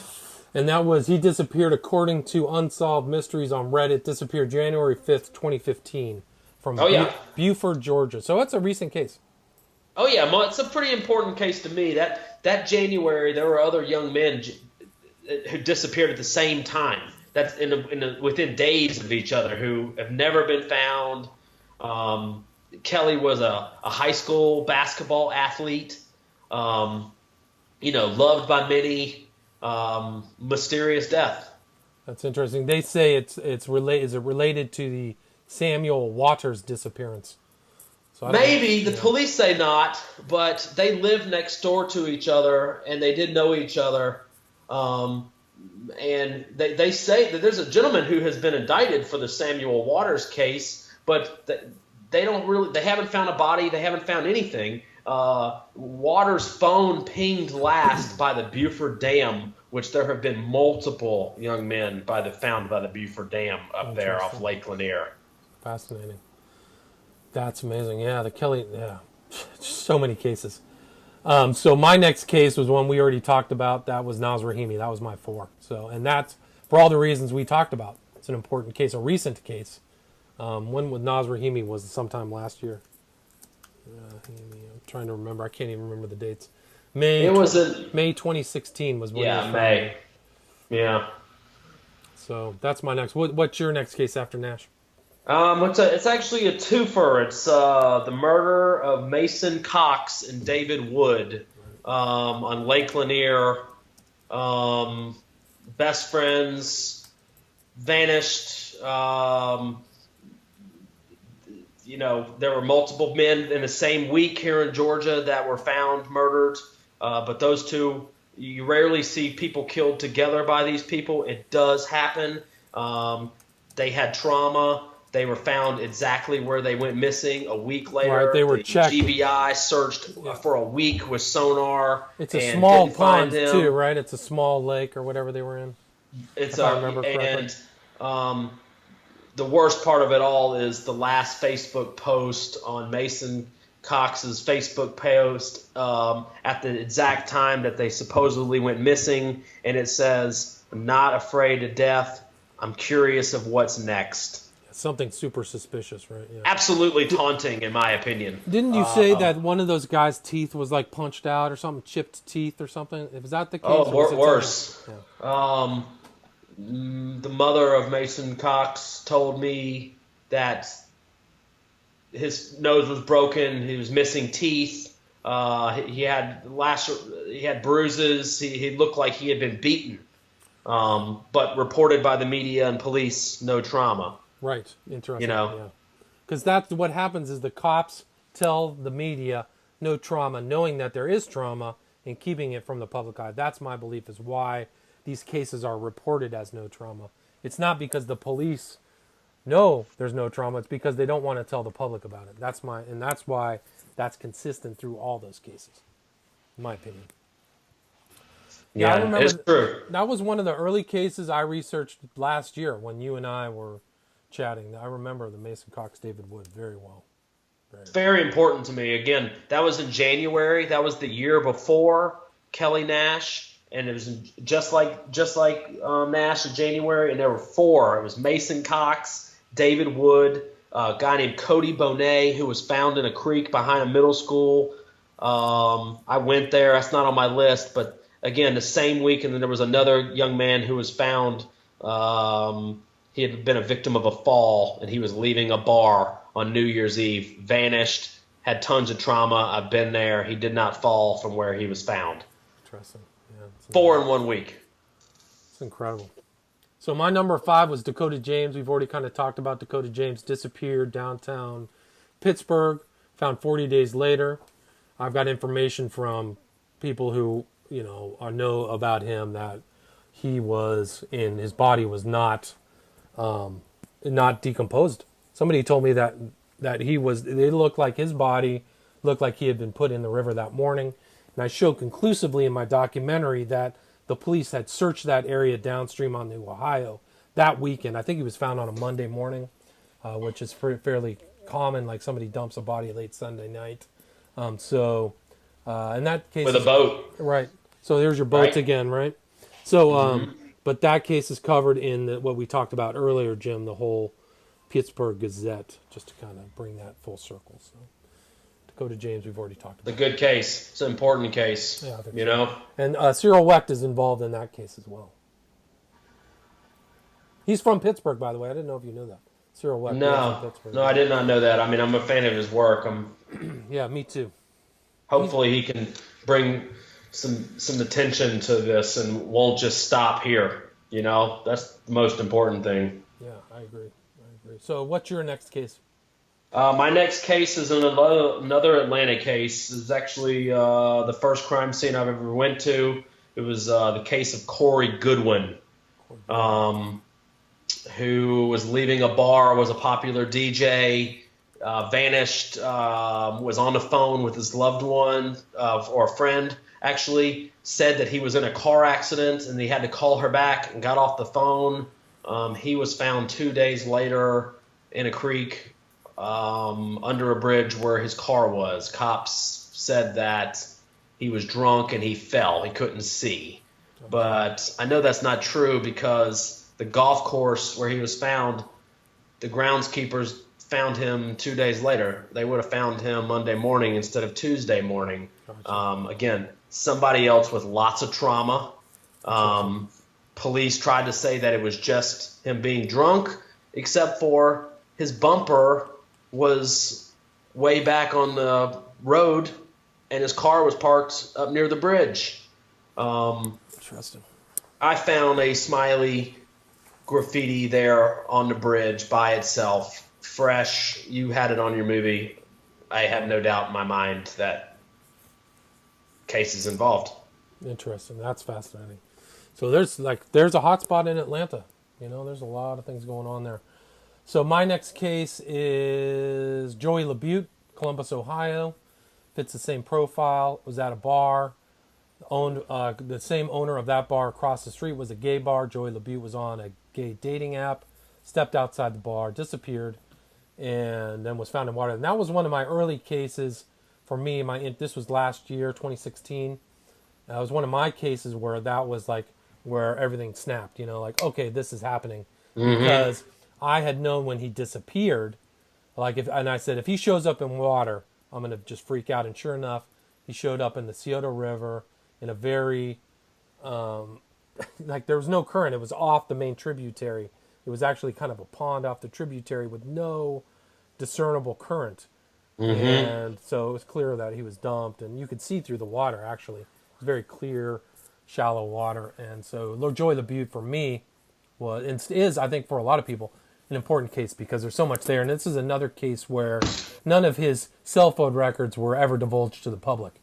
And he disappeared, according to Unsolved Mysteries on Reddit, disappeared January 5th, 2015 from Buford, Georgia. So it's a recent case. Oh, yeah. It's a pretty important case to me. That January, there were other young men who disappeared at the same time. That's within days of each other, who have never been found. Kelly was a high school basketball athlete, loved by many. Mysterious death. That's interesting. They say it's related to the Samuel Waters disappearance. So maybe the police say not, but they live next door to each other and they did know each other. And they say that there's a gentleman who has been indicted for the Samuel Waters case, but they haven't found a body. They haven't found anything. Waters' phone pinged last by the Buford Dam, which there have been multiple young men found by the Buford Dam up there off Lake Lanier. Fascinating. That's amazing. Yeah, the Kelly. Yeah, so many cases. So my next case was one we already talked about. That was Naz Rahimi. That was my 4. So, and that's for all the reasons we talked about. It's an important case, a recent case. One with Naz Rahimi was sometime last year. I'm trying to remember. I can't even remember the dates. May 2016 was when it was found. May. Yeah. So that's my next. What's your next case after Nash? It's actually a twofer. It's the murder of Mason Cox and David Wood on Lake Lanier. Best friends, vanished. There were multiple men in the same week here in Georgia that were found murdered. But those two, you rarely see people killed together by these people. It does happen. They had trauma. They were found exactly where they went missing a week later. Right, they were checked. GBI searched for a week with sonar. It's a small pond too, right? It's a small lake or whatever they were in. If I remember correctly. And the worst part of it all is the last Facebook post on Mason Cox's Facebook post at the exact time that they supposedly went missing, and it says, "I'm not afraid of death. I'm curious of what's next." Something super suspicious, right? Yeah. Absolutely taunting, in my opinion. Didn't you say that one of those guys' teeth was like punched out or something, chipped teeth or something? Was that the case? Oh, or was it worse. Yeah. The mother of Mason Cox told me that his nose was broken. He was missing teeth. He had bruises. He looked like he had been beaten. But reported by the media and police, no trauma. Right. Interesting. You know? Yeah. Because that's what happens is the cops tell the media no trauma, knowing that there is trauma and keeping it from the public eye. That's my belief is why these cases are reported as no trauma. It's not because the police know there's no trauma. It's because they don't want to tell the public about it. That's why that's consistent through all those cases, in my opinion. Yeah, I remember it's true. That was one of the early cases I researched last year when you and I were chatting. I remember the Mason Cox David Wood very well. It's very important to me. Again, that was in January. That was the year before Kelly Nash, and it was just like Nash in January. And there were four. It was Mason Cox, David Wood, a guy named Cody Bonet, who was found in a creek behind a middle school. I went there. That's not on my list, but again, the same week, and then there was another young man who was found. He had been a victim of a fall, and he was leaving a bar on New Year's Eve, vanished, had tons of trauma. I've been there. He did not fall from where he was found. Interesting. Yeah, 4 in 1 week. It's incredible. So my number 5 was Dakota James. We've already kind of talked about Dakota James. Disappeared downtown Pittsburgh, found 40 days later. I've got information from people who, know about him that he was his body was not decomposed. Somebody told me that they looked like his body looked like he had been put in the river that morning. And I showed conclusively in my documentary that the police had searched that area downstream on the Ohio that weekend. I think he was found on a Monday morning, which is fairly common, like somebody dumps a body late Sunday night. In that case... With a boat. Right. So there's your boats again, right? So, but that case is covered in what we talked about earlier, Jim, the whole Pittsburgh Gazette, just to kind of bring that full circle. So Dakota James, we've already talked about. The good case. It's an important case, Yeah, I think you so. know? And Cyril Wecht is involved in that case as well. He's from Pittsburgh, by the way. I didn't know if you knew that. Cyril Wecht is from Pittsburgh. No, I did not know that. I mean, I'm a fan of his work. Yeah, me too. Hopefully he can bring some attention to this and won't just stop here. That's the most important thing. Yeah, I agree. So what's your next case? My next case is another Atlanta case. This is actually the first crime scene I've ever went to. It was the case of Corey Goodwin, who was leaving a bar, was a popular DJ, vanished, was on the phone with his loved one or a friend, actually, said that he was in a car accident and he had to call her back and got off the phone. He was found 2 days later in a creek under a bridge where his car was. Cops said that he was drunk and he fell. He couldn't see. But I know that's not true because the golf course where he was found, the groundskeepers found him 2 days later. They would have found him Monday morning instead of Tuesday morning. Again, somebody else with lots of trauma. Police tried to say that it was just him being drunk, except for his bumper was way back on the road and his car was parked up near the bridge. Interesting. I found a smiley graffiti there on the bridge by itself, fresh. You had it on your movie. I have no doubt in my mind that case is involved. Interesting. That's fascinating. So there's a hotspot in Atlanta. There's a lot of things going on there. So my next case is Joey LaBute, Columbus, Ohio. Fits the same profile. Was at a bar. Owned the same owner of that bar across the street was a gay bar. Joey LaBute was on a gay dating app. Stepped outside the bar, disappeared, and then was found in water. And that was one of my early cases for me, this was last year, 2016. It was one of my cases where that was like where everything snapped. Like, okay, this is happening, because I had known when he disappeared. Like, and I said, if he shows up in water, I'm gonna just freak out. And sure enough, he showed up in the Scioto River in a very like, there was no current. It was off the main tributary. It was actually kind of a pond off the tributary with no discernible current. And so it was clear that he was dumped, and you could see through the water, actually. It was very clear, shallow water. And so Joy the Butte for me is, I think for a lot of people, an important case because there's so much there. And this is another case where none of his cell phone records were ever divulged to the public.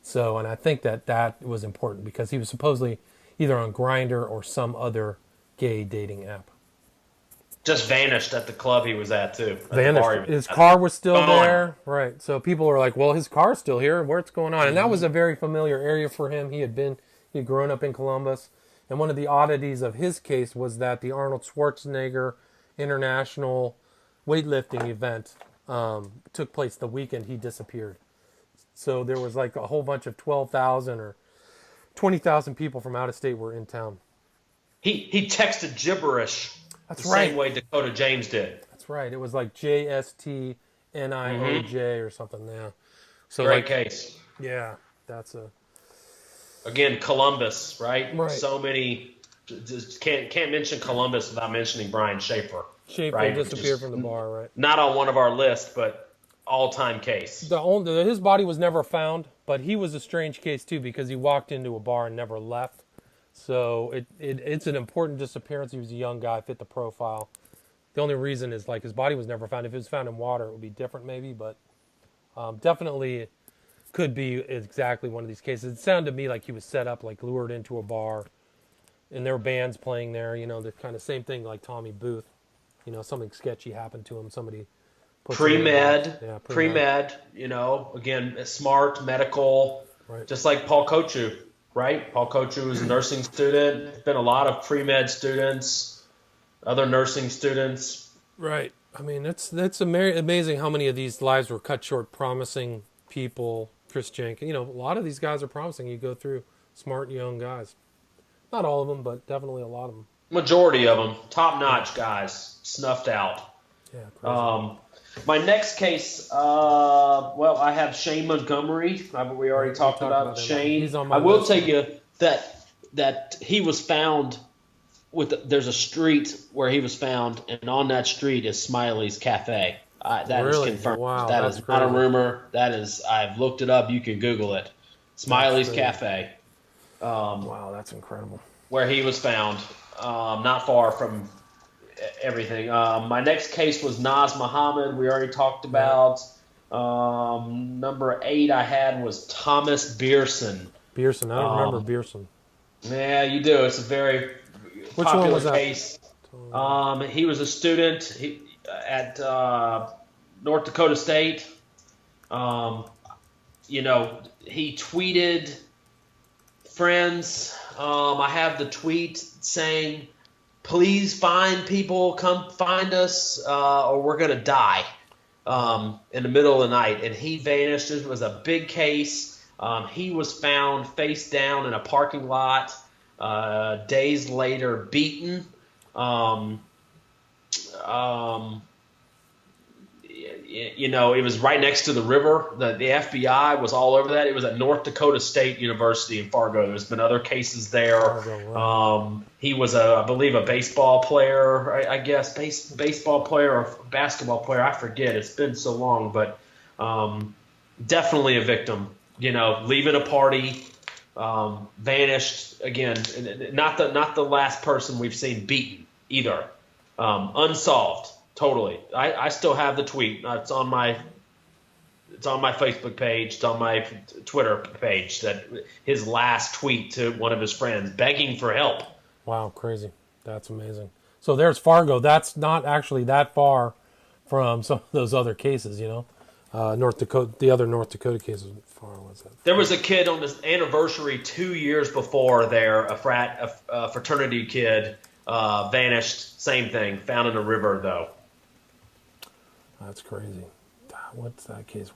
So, and I think that was important because he was supposedly either on Grindr or some other gay dating app. Just vanished at the club he was at, too. Vanished. His car was still there. Right. So people were like, well, his car's still here. What's going on? And that was a very familiar area for him. He had grown up in Columbus. And one of the oddities of his case was that the Arnold Schwarzenegger International weightlifting event took place the weekend he disappeared. So there was like a whole bunch of 12,000 or 20,000 people from out of state were in town. He texted gibberish. That's the right. Same way Dakota James did. That's right. It was like JSTNIOJ or something. Yeah. So Great case. Yeah, that's again Columbus, right? Right. So many. Just can't mention Columbus without mentioning Brian Schaefer. Schaefer right? disappeared from the bar, right? Not on one of our lists, but all-time case. His body was never found, but he was a strange case too because he walked into a bar and never left. So it's an important disappearance. He was a young guy, fit the profile. The only reason is like his body was never found. If it was found in water, it would be different maybe, but definitely could be exactly one of these cases. It sounded to me like he was set up, like lured into a bar, and there were bands playing there. The kind of same thing like Tommy Booth. Something sketchy happened to him. Somebody pre-med, yeah, pre-med. Again, smart, medical, right. Just like Paul Kochu. Right? Paul Kochu was a nursing student. There's been a lot of pre-med students, other nursing students. Right. I mean, that's amazing how many of these lives were cut short. Promising people, Chris Jenkins. A lot of these guys are promising. You go through smart young guys. Not all of them, but definitely a lot of them. Majority of them, top-notch guys, snuffed out. Yeah. Crazy. My next case, I have Shane Montgomery. We already talked about Shane. He's on my I will list. tell you that he was found there's a street where he was found, and on that street is Smiley's Cafe. That is confirmed. Wow, that is not a rumor. That is, I've looked it up. You can Google it. Smiley's Cafe. Wow, that's incredible. Where he was found, not far from everything. My next case was Naz Muhammad. We already talked about. Number 8 I had was Thomas Beerson. Beerson, I don't remember Beerson. Yeah, you do. It's a very popular case. He was a student at North Dakota State. He tweeted, friends, I have the tweet saying, please find people, come find us, or we're going to die in the middle of the night. And he vanished. It was a big case. He was found face down in a parking lot, days later beaten. It was right next to the river. The FBI was all over that. It was at North Dakota State University in Fargo. There's been other cases there. He was, I believe, a baseball player, I guess, baseball player or basketball player. I forget. It's been so long, but definitely a victim. Leaving a party, vanished again. Not the last person we've seen beaten either. Unsolved. Totally. I still have the tweet. It's on my Facebook page. It's on my Twitter page. That his last tweet to one of his friends begging for help. Wow, crazy. That's amazing. So there's Fargo. That's not actually that far from some of those other cases, North Dakota. The other North Dakota cases. Far was that? There was a kid on this anniversary 2 years before there. A fraternity kid vanished. Same thing. Found in a river though. That's crazy. what's that case?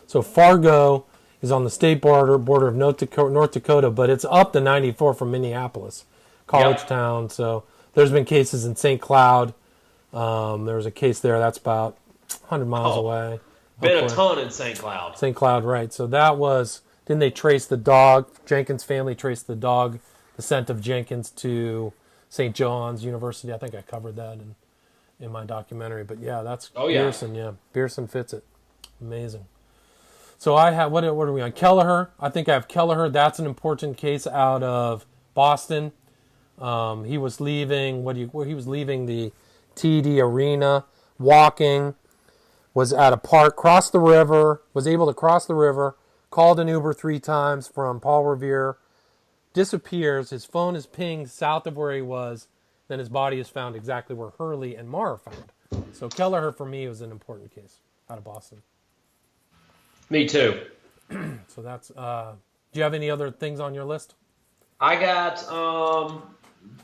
So Fargo is on the state border of North Dakota, but it's up to 94 from Minneapolis, college town. So there's been cases in St. Cloud. There was a case there that's about 100 miles away. Been a ton in St. Cloud. St. Cloud, right. So that was, didn't they trace the dog? Jenkins family traced the dog, the scent of Jenkins, to St. John's University. I think I covered that in my documentary. But yeah, that's Pearson. Yeah, Pearson fits it. Amazing. So I have, what are we on? Kelleher. I think I have Kelleher. That's an important case out of Boston. He was leaving, he was leaving the TD Arena, walking, was at a park, crossed the river, was able to cross the river, called an Uber 3 times from Paul Revere, disappears, his phone is pinged south of where he was, then his body is found exactly where Hurley and Marr found. So Kelleher, for me, was an important case out of Boston. Me too. So that's, do you have any other things on your list? I got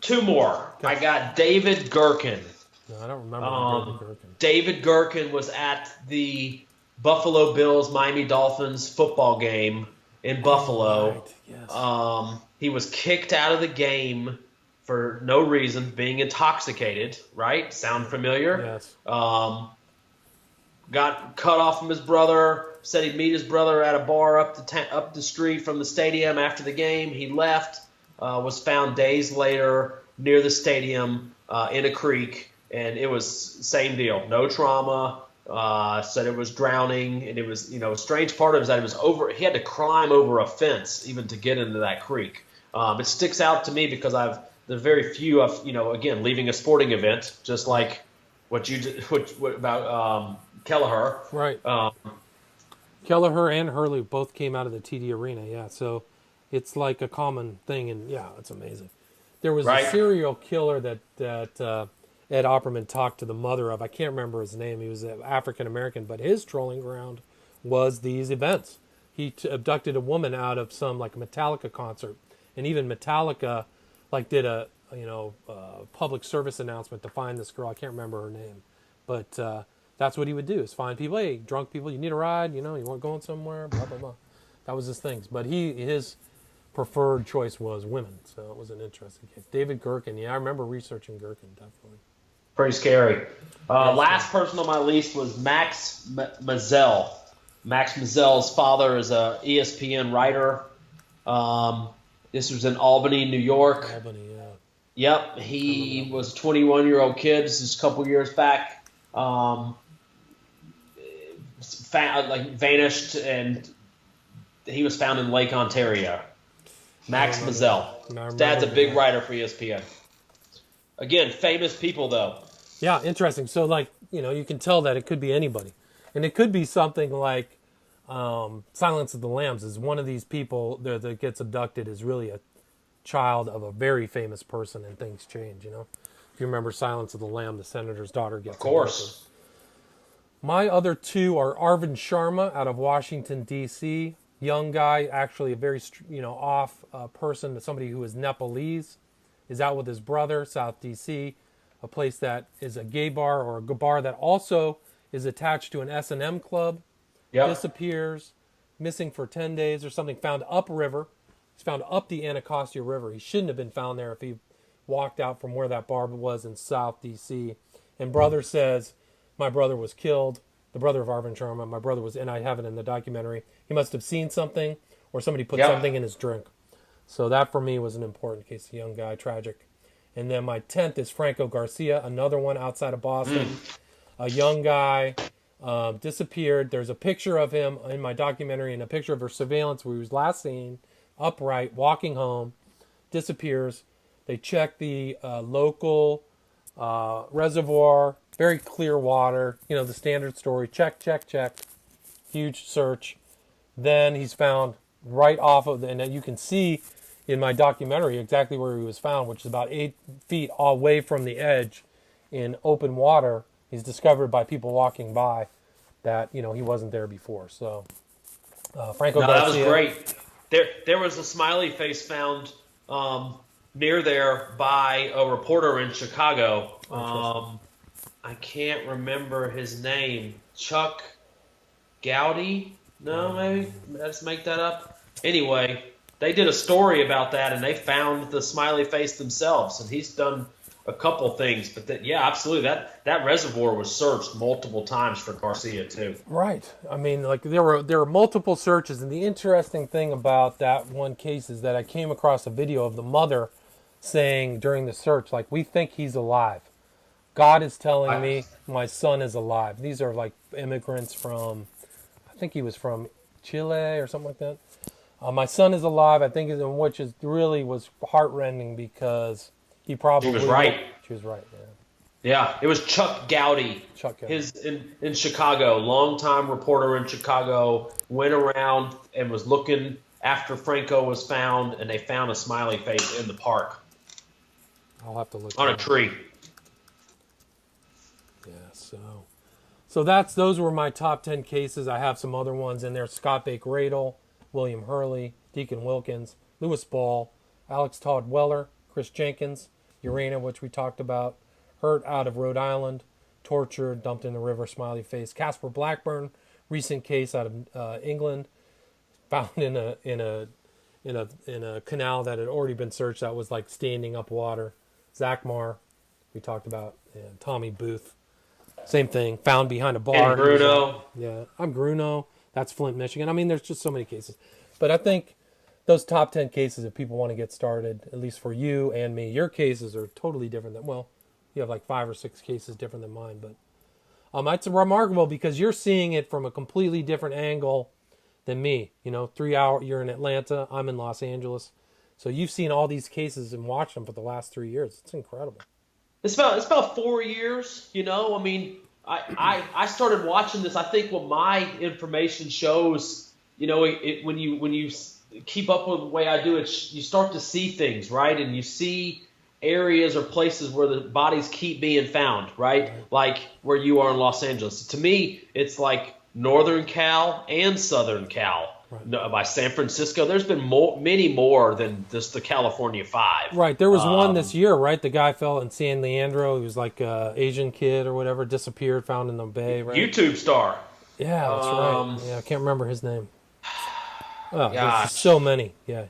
2 more. Okay. I got David Gherkin. No, I don't remember David Gherkin. David Gherkin was at the Buffalo Bills Miami Dolphins football game in Buffalo. Right. Yes. He was kicked out of the game for no reason, being intoxicated. Right? Sound familiar? Yes. Got cut off from his brother. Said he'd meet his brother at a bar up the street from the stadium after the game. He left. Was found days later near the stadium in a creek. And it was same deal, no trauma. Said it was drowning, and it was, a strange part of it is that it was he had to climb over a fence even to get into that creek. It sticks out to me because there's very few of, again, leaving a sporting event, just like what you did, what about Kelleher. Right. Kelleher and Hurley both came out of the TD Arena, yeah. So it's like a common thing, and yeah, it's amazing. There was a serial killer that Ed Opperman talked to the mother of. I can't remember his name. He was African American, but his trolling ground was these events. He abducted a woman out of some like Metallica concert, and even Metallica did a public service announcement to find this girl. I can't remember her name, but that's what he would do: is find people. Hey, drunk people, you need a ride? You want going somewhere? Blah blah blah. That was his thing. But his preferred choice was women, so it was an interesting case. David Gherkin. Yeah, I remember researching Gherkin definitely. Pretty scary. Last person on my list was Max Mazzell. Max Mazzell's father is a ESPN writer. This was in Albany, New York. Albany, yeah. Yep, he was a 21-year-old kid. This is a couple years back. Vanished, and he was found in Lake Ontario. Max Mazzell. His dad's a big writer for ESPN. Again, famous people, though. Yeah, interesting. So, you can tell that it could be anybody. And it could be something like Silence of the Lambs is one of these people that gets abducted is really a child of a very famous person, and things change, If you remember Silence of the Lamb, the senator's daughter gets abducted. Of course. My other 2 are Arvind Sharma out of Washington, D.C., young guy, actually a very, off person, somebody who is Nepalese, is out with his brother, South D.C., a place that is a gay bar or a bar that also is attached to an S&M club. Yep. Disappears, missing for 10 days or something, found upriver. He's found up the Anacostia River. He shouldn't have been found there if he walked out from where that bar was in South D.C. And brother says, my brother was killed. The brother of Arvind Sharma, my brother was, and I have it in the documentary. He must have seen something, or somebody put something in his drink. So that for me was an important case. A young guy, tragic. And then my 10th is Franco Garcia, another one outside of Boston. A young guy disappeared. There's a picture of him in my documentary and a picture of her surveillance where he was last seen, upright, walking home, disappears. They check the local reservoir, very clear water, the standard story. Check. Huge search. Then he's found right off of and you can see in my documentary exactly where he was found, which is about 8 feet away from the edge in open water. He's discovered by people walking by that, he wasn't there before. So, Franco Garcia. That was great. There was a smiley face found near there by a reporter in Chicago. I can't remember his name. Chuck Gowdy? No, maybe. Let's make that up. Anyway, they did a story about that, and they found the smiley face themselves, and he's done a couple things. But yeah, absolutely. That reservoir was searched multiple times for Garcia too. Right. I mean, like there were multiple searches, and the interesting thing about that one case is that I came across a video of the mother saying during the search, like, we think he's alive. God is telling me my son is alive. These are like immigrants from, I think he was from Chile or something like that. My son is alive, I think, which is really was heartrending because he probably was right. She was right. Yeah. Yeah, it was Chuck Gowdy. Chuck Gowdy. In Chicago, longtime reporter in Chicago, went around and was looking after Franco was found, and they found a smiley face in the park. I'll have to look on a tree. Yeah, so those were my top 10 cases. I have some other ones in there: Scott Bake Radel, William Hurley, Deacon Wilkins, Lewis Ball, Alex Todd Weller, Chris Jenkins, Urena, which we talked about, Hurt out of Rhode Island, tortured, dumped in the river, smiley face, Casper Blackburn, recent case out of England, found in a canal that had already been searched that was like standing up water. Zach Marr, we talked about, and Tommy Booth, same thing, found behind a bar. And Bruno. Yeah, I'm Bruno. That's Flint, Michigan. I mean, there's just so many cases. But I think those top 10 cases, if people want to get started, at least for you and me, your cases are totally different than, well, you have like 5 or 6 cases different than mine. But it's remarkable because you're seeing it from a completely different angle than me. 3 hour, you're in Atlanta, I'm in Los Angeles. So you've seen all these cases and watched them for the last 3 years. It's incredible. It's about 4 years. I mean, I started watching this. I think what my information shows, when you keep up with the way I do it, you start to see things, right? And you see areas or places where the bodies keep being found, right? Like where you are in Los Angeles. To me, it's like Northern Cal and Southern Cal. Right. By San Francisco, there's been many more than just the California 5. Right, there was one this year, right? The guy fell in San Leandro. He was like an Asian kid or whatever, disappeared, found in the bay, right? YouTube star. Yeah, that's right. Yeah, I can't remember his name. Oh, there's so many. Yeah,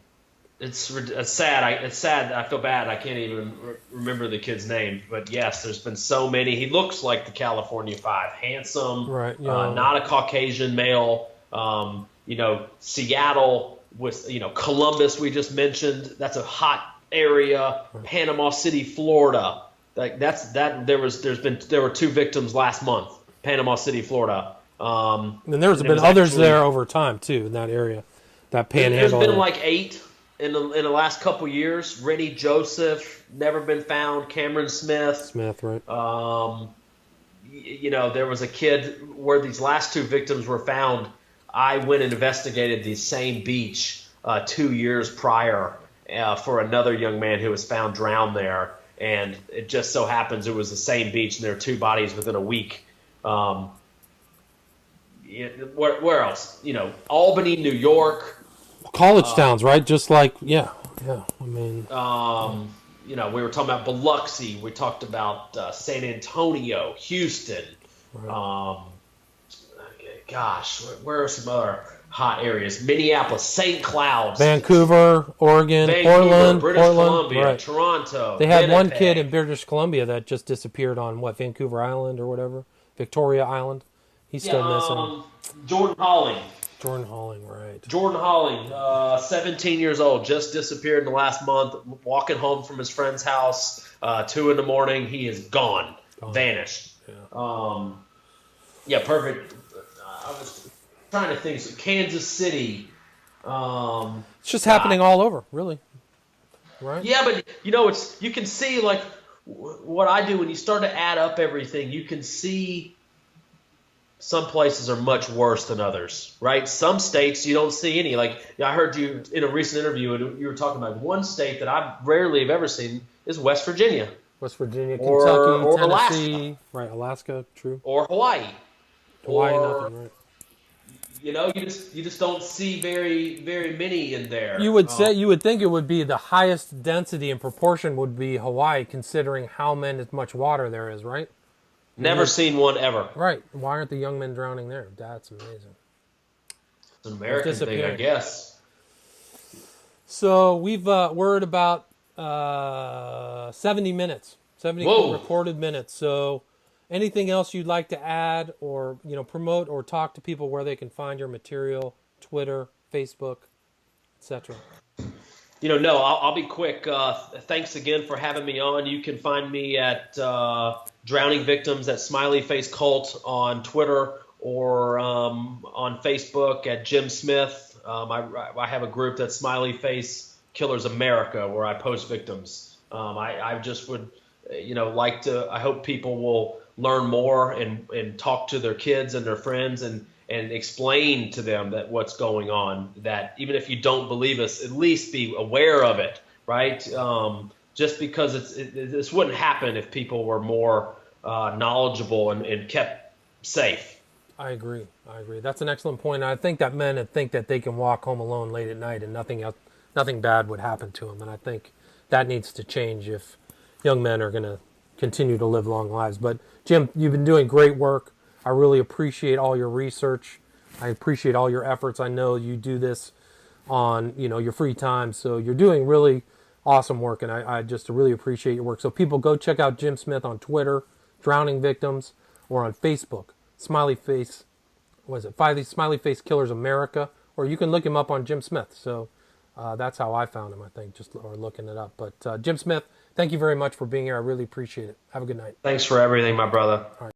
it's sad. It's sad. I feel bad. I can't even remember the kid's name. But yes, there's been so many. He looks like the California 5, handsome, right? Not a Caucasian male. Seattle with, Columbus, we just mentioned. That's a hot area. Right. Panama City, Florida. There were 2 victims last month. Panama City, Florida. And there's been others there over time too in that area. That panhandle. There's been like 8 in the last couple years. Rennie Joseph, never been found. Cameron Smith, right. There was a kid where these last 2 victims were found. I went and investigated the same beach 2 years prior for another young man who was found drowned there, and it just so happens it was the same beach, and there were 2 bodies within a week. Where else? Albany, New York. College towns, right? Just like, yeah. I mean. We were talking about Biloxi. We talked about San Antonio, Houston. Right. Gosh, where are some other hot areas? Minneapolis, St. Cloud, Vancouver, Oregon, Portland, British Columbia, right. Toronto. They had Winnipeg. One kid in British Columbia that just disappeared on Vancouver Island or whatever, Victoria Island. He's still missing. Jordan Halling, right. Jordan Halling, 17 years old, just disappeared in the last month. Walking home from his friend's house, 2 in the morning. He is gone. Vanished. Yeah. Perfect. I was trying to think. So Kansas City. It's just happening all over, really. Right? Yeah, but you can see like what I do when you start to add up everything. You can see some places are much worse than others, right? Some states you don't see any. Like I heard you in a recent interview, and you were talking about one state that I rarely have ever seen is West Virginia. West Virginia, Kentucky, or Tennessee, Alaska. Right? Alaska, true. Or Hawaii. Nothing, right? You just don't see very, very many in there. You would think it would be the highest density in proportion would be Hawaii, considering how much water there is, right? Never seen one ever. Right. Why aren't the young men drowning there? That's amazing. It's an American thing, I guess. So we're at about 70 minutes, 70 recorded minutes. So anything else you'd like to add or, promote or talk to people where they can find your material, Twitter, Facebook, etc.? No, I'll be quick. Thanks again for having me on. You can find me at Drowning Victims at Smiley Face Cult on Twitter or on Facebook at Jim Smith. I have a group that's Smiley Face Killers America where I post victims. I just would, I hope people will learn more and talk to their kids and their friends and explain to them that what's going on, that even if you don't believe us, at least be aware of it, right? Just because this wouldn't happen if people were more knowledgeable and kept safe. I agree. That's an excellent point. I think that men that think that they can walk home alone late at night and nothing bad would happen to them. And I think that needs to change if young men are going to continue to live long lives. But Jim, you've been doing great work. I really appreciate all your research. I appreciate all your efforts. I know you do this on, your free time. So you're doing really awesome work, and I just really appreciate your work. So people, go check out Jim Smith on Twitter, Drowning Victims, or on Facebook, Smiley Face Killers America, or you can look him up on Jim Smith. So that's how I found him, I think, or looking it up. But Jim Smith, thank you very much for being here. I really appreciate it. Have a good night. Thanks for everything, my brother. All right.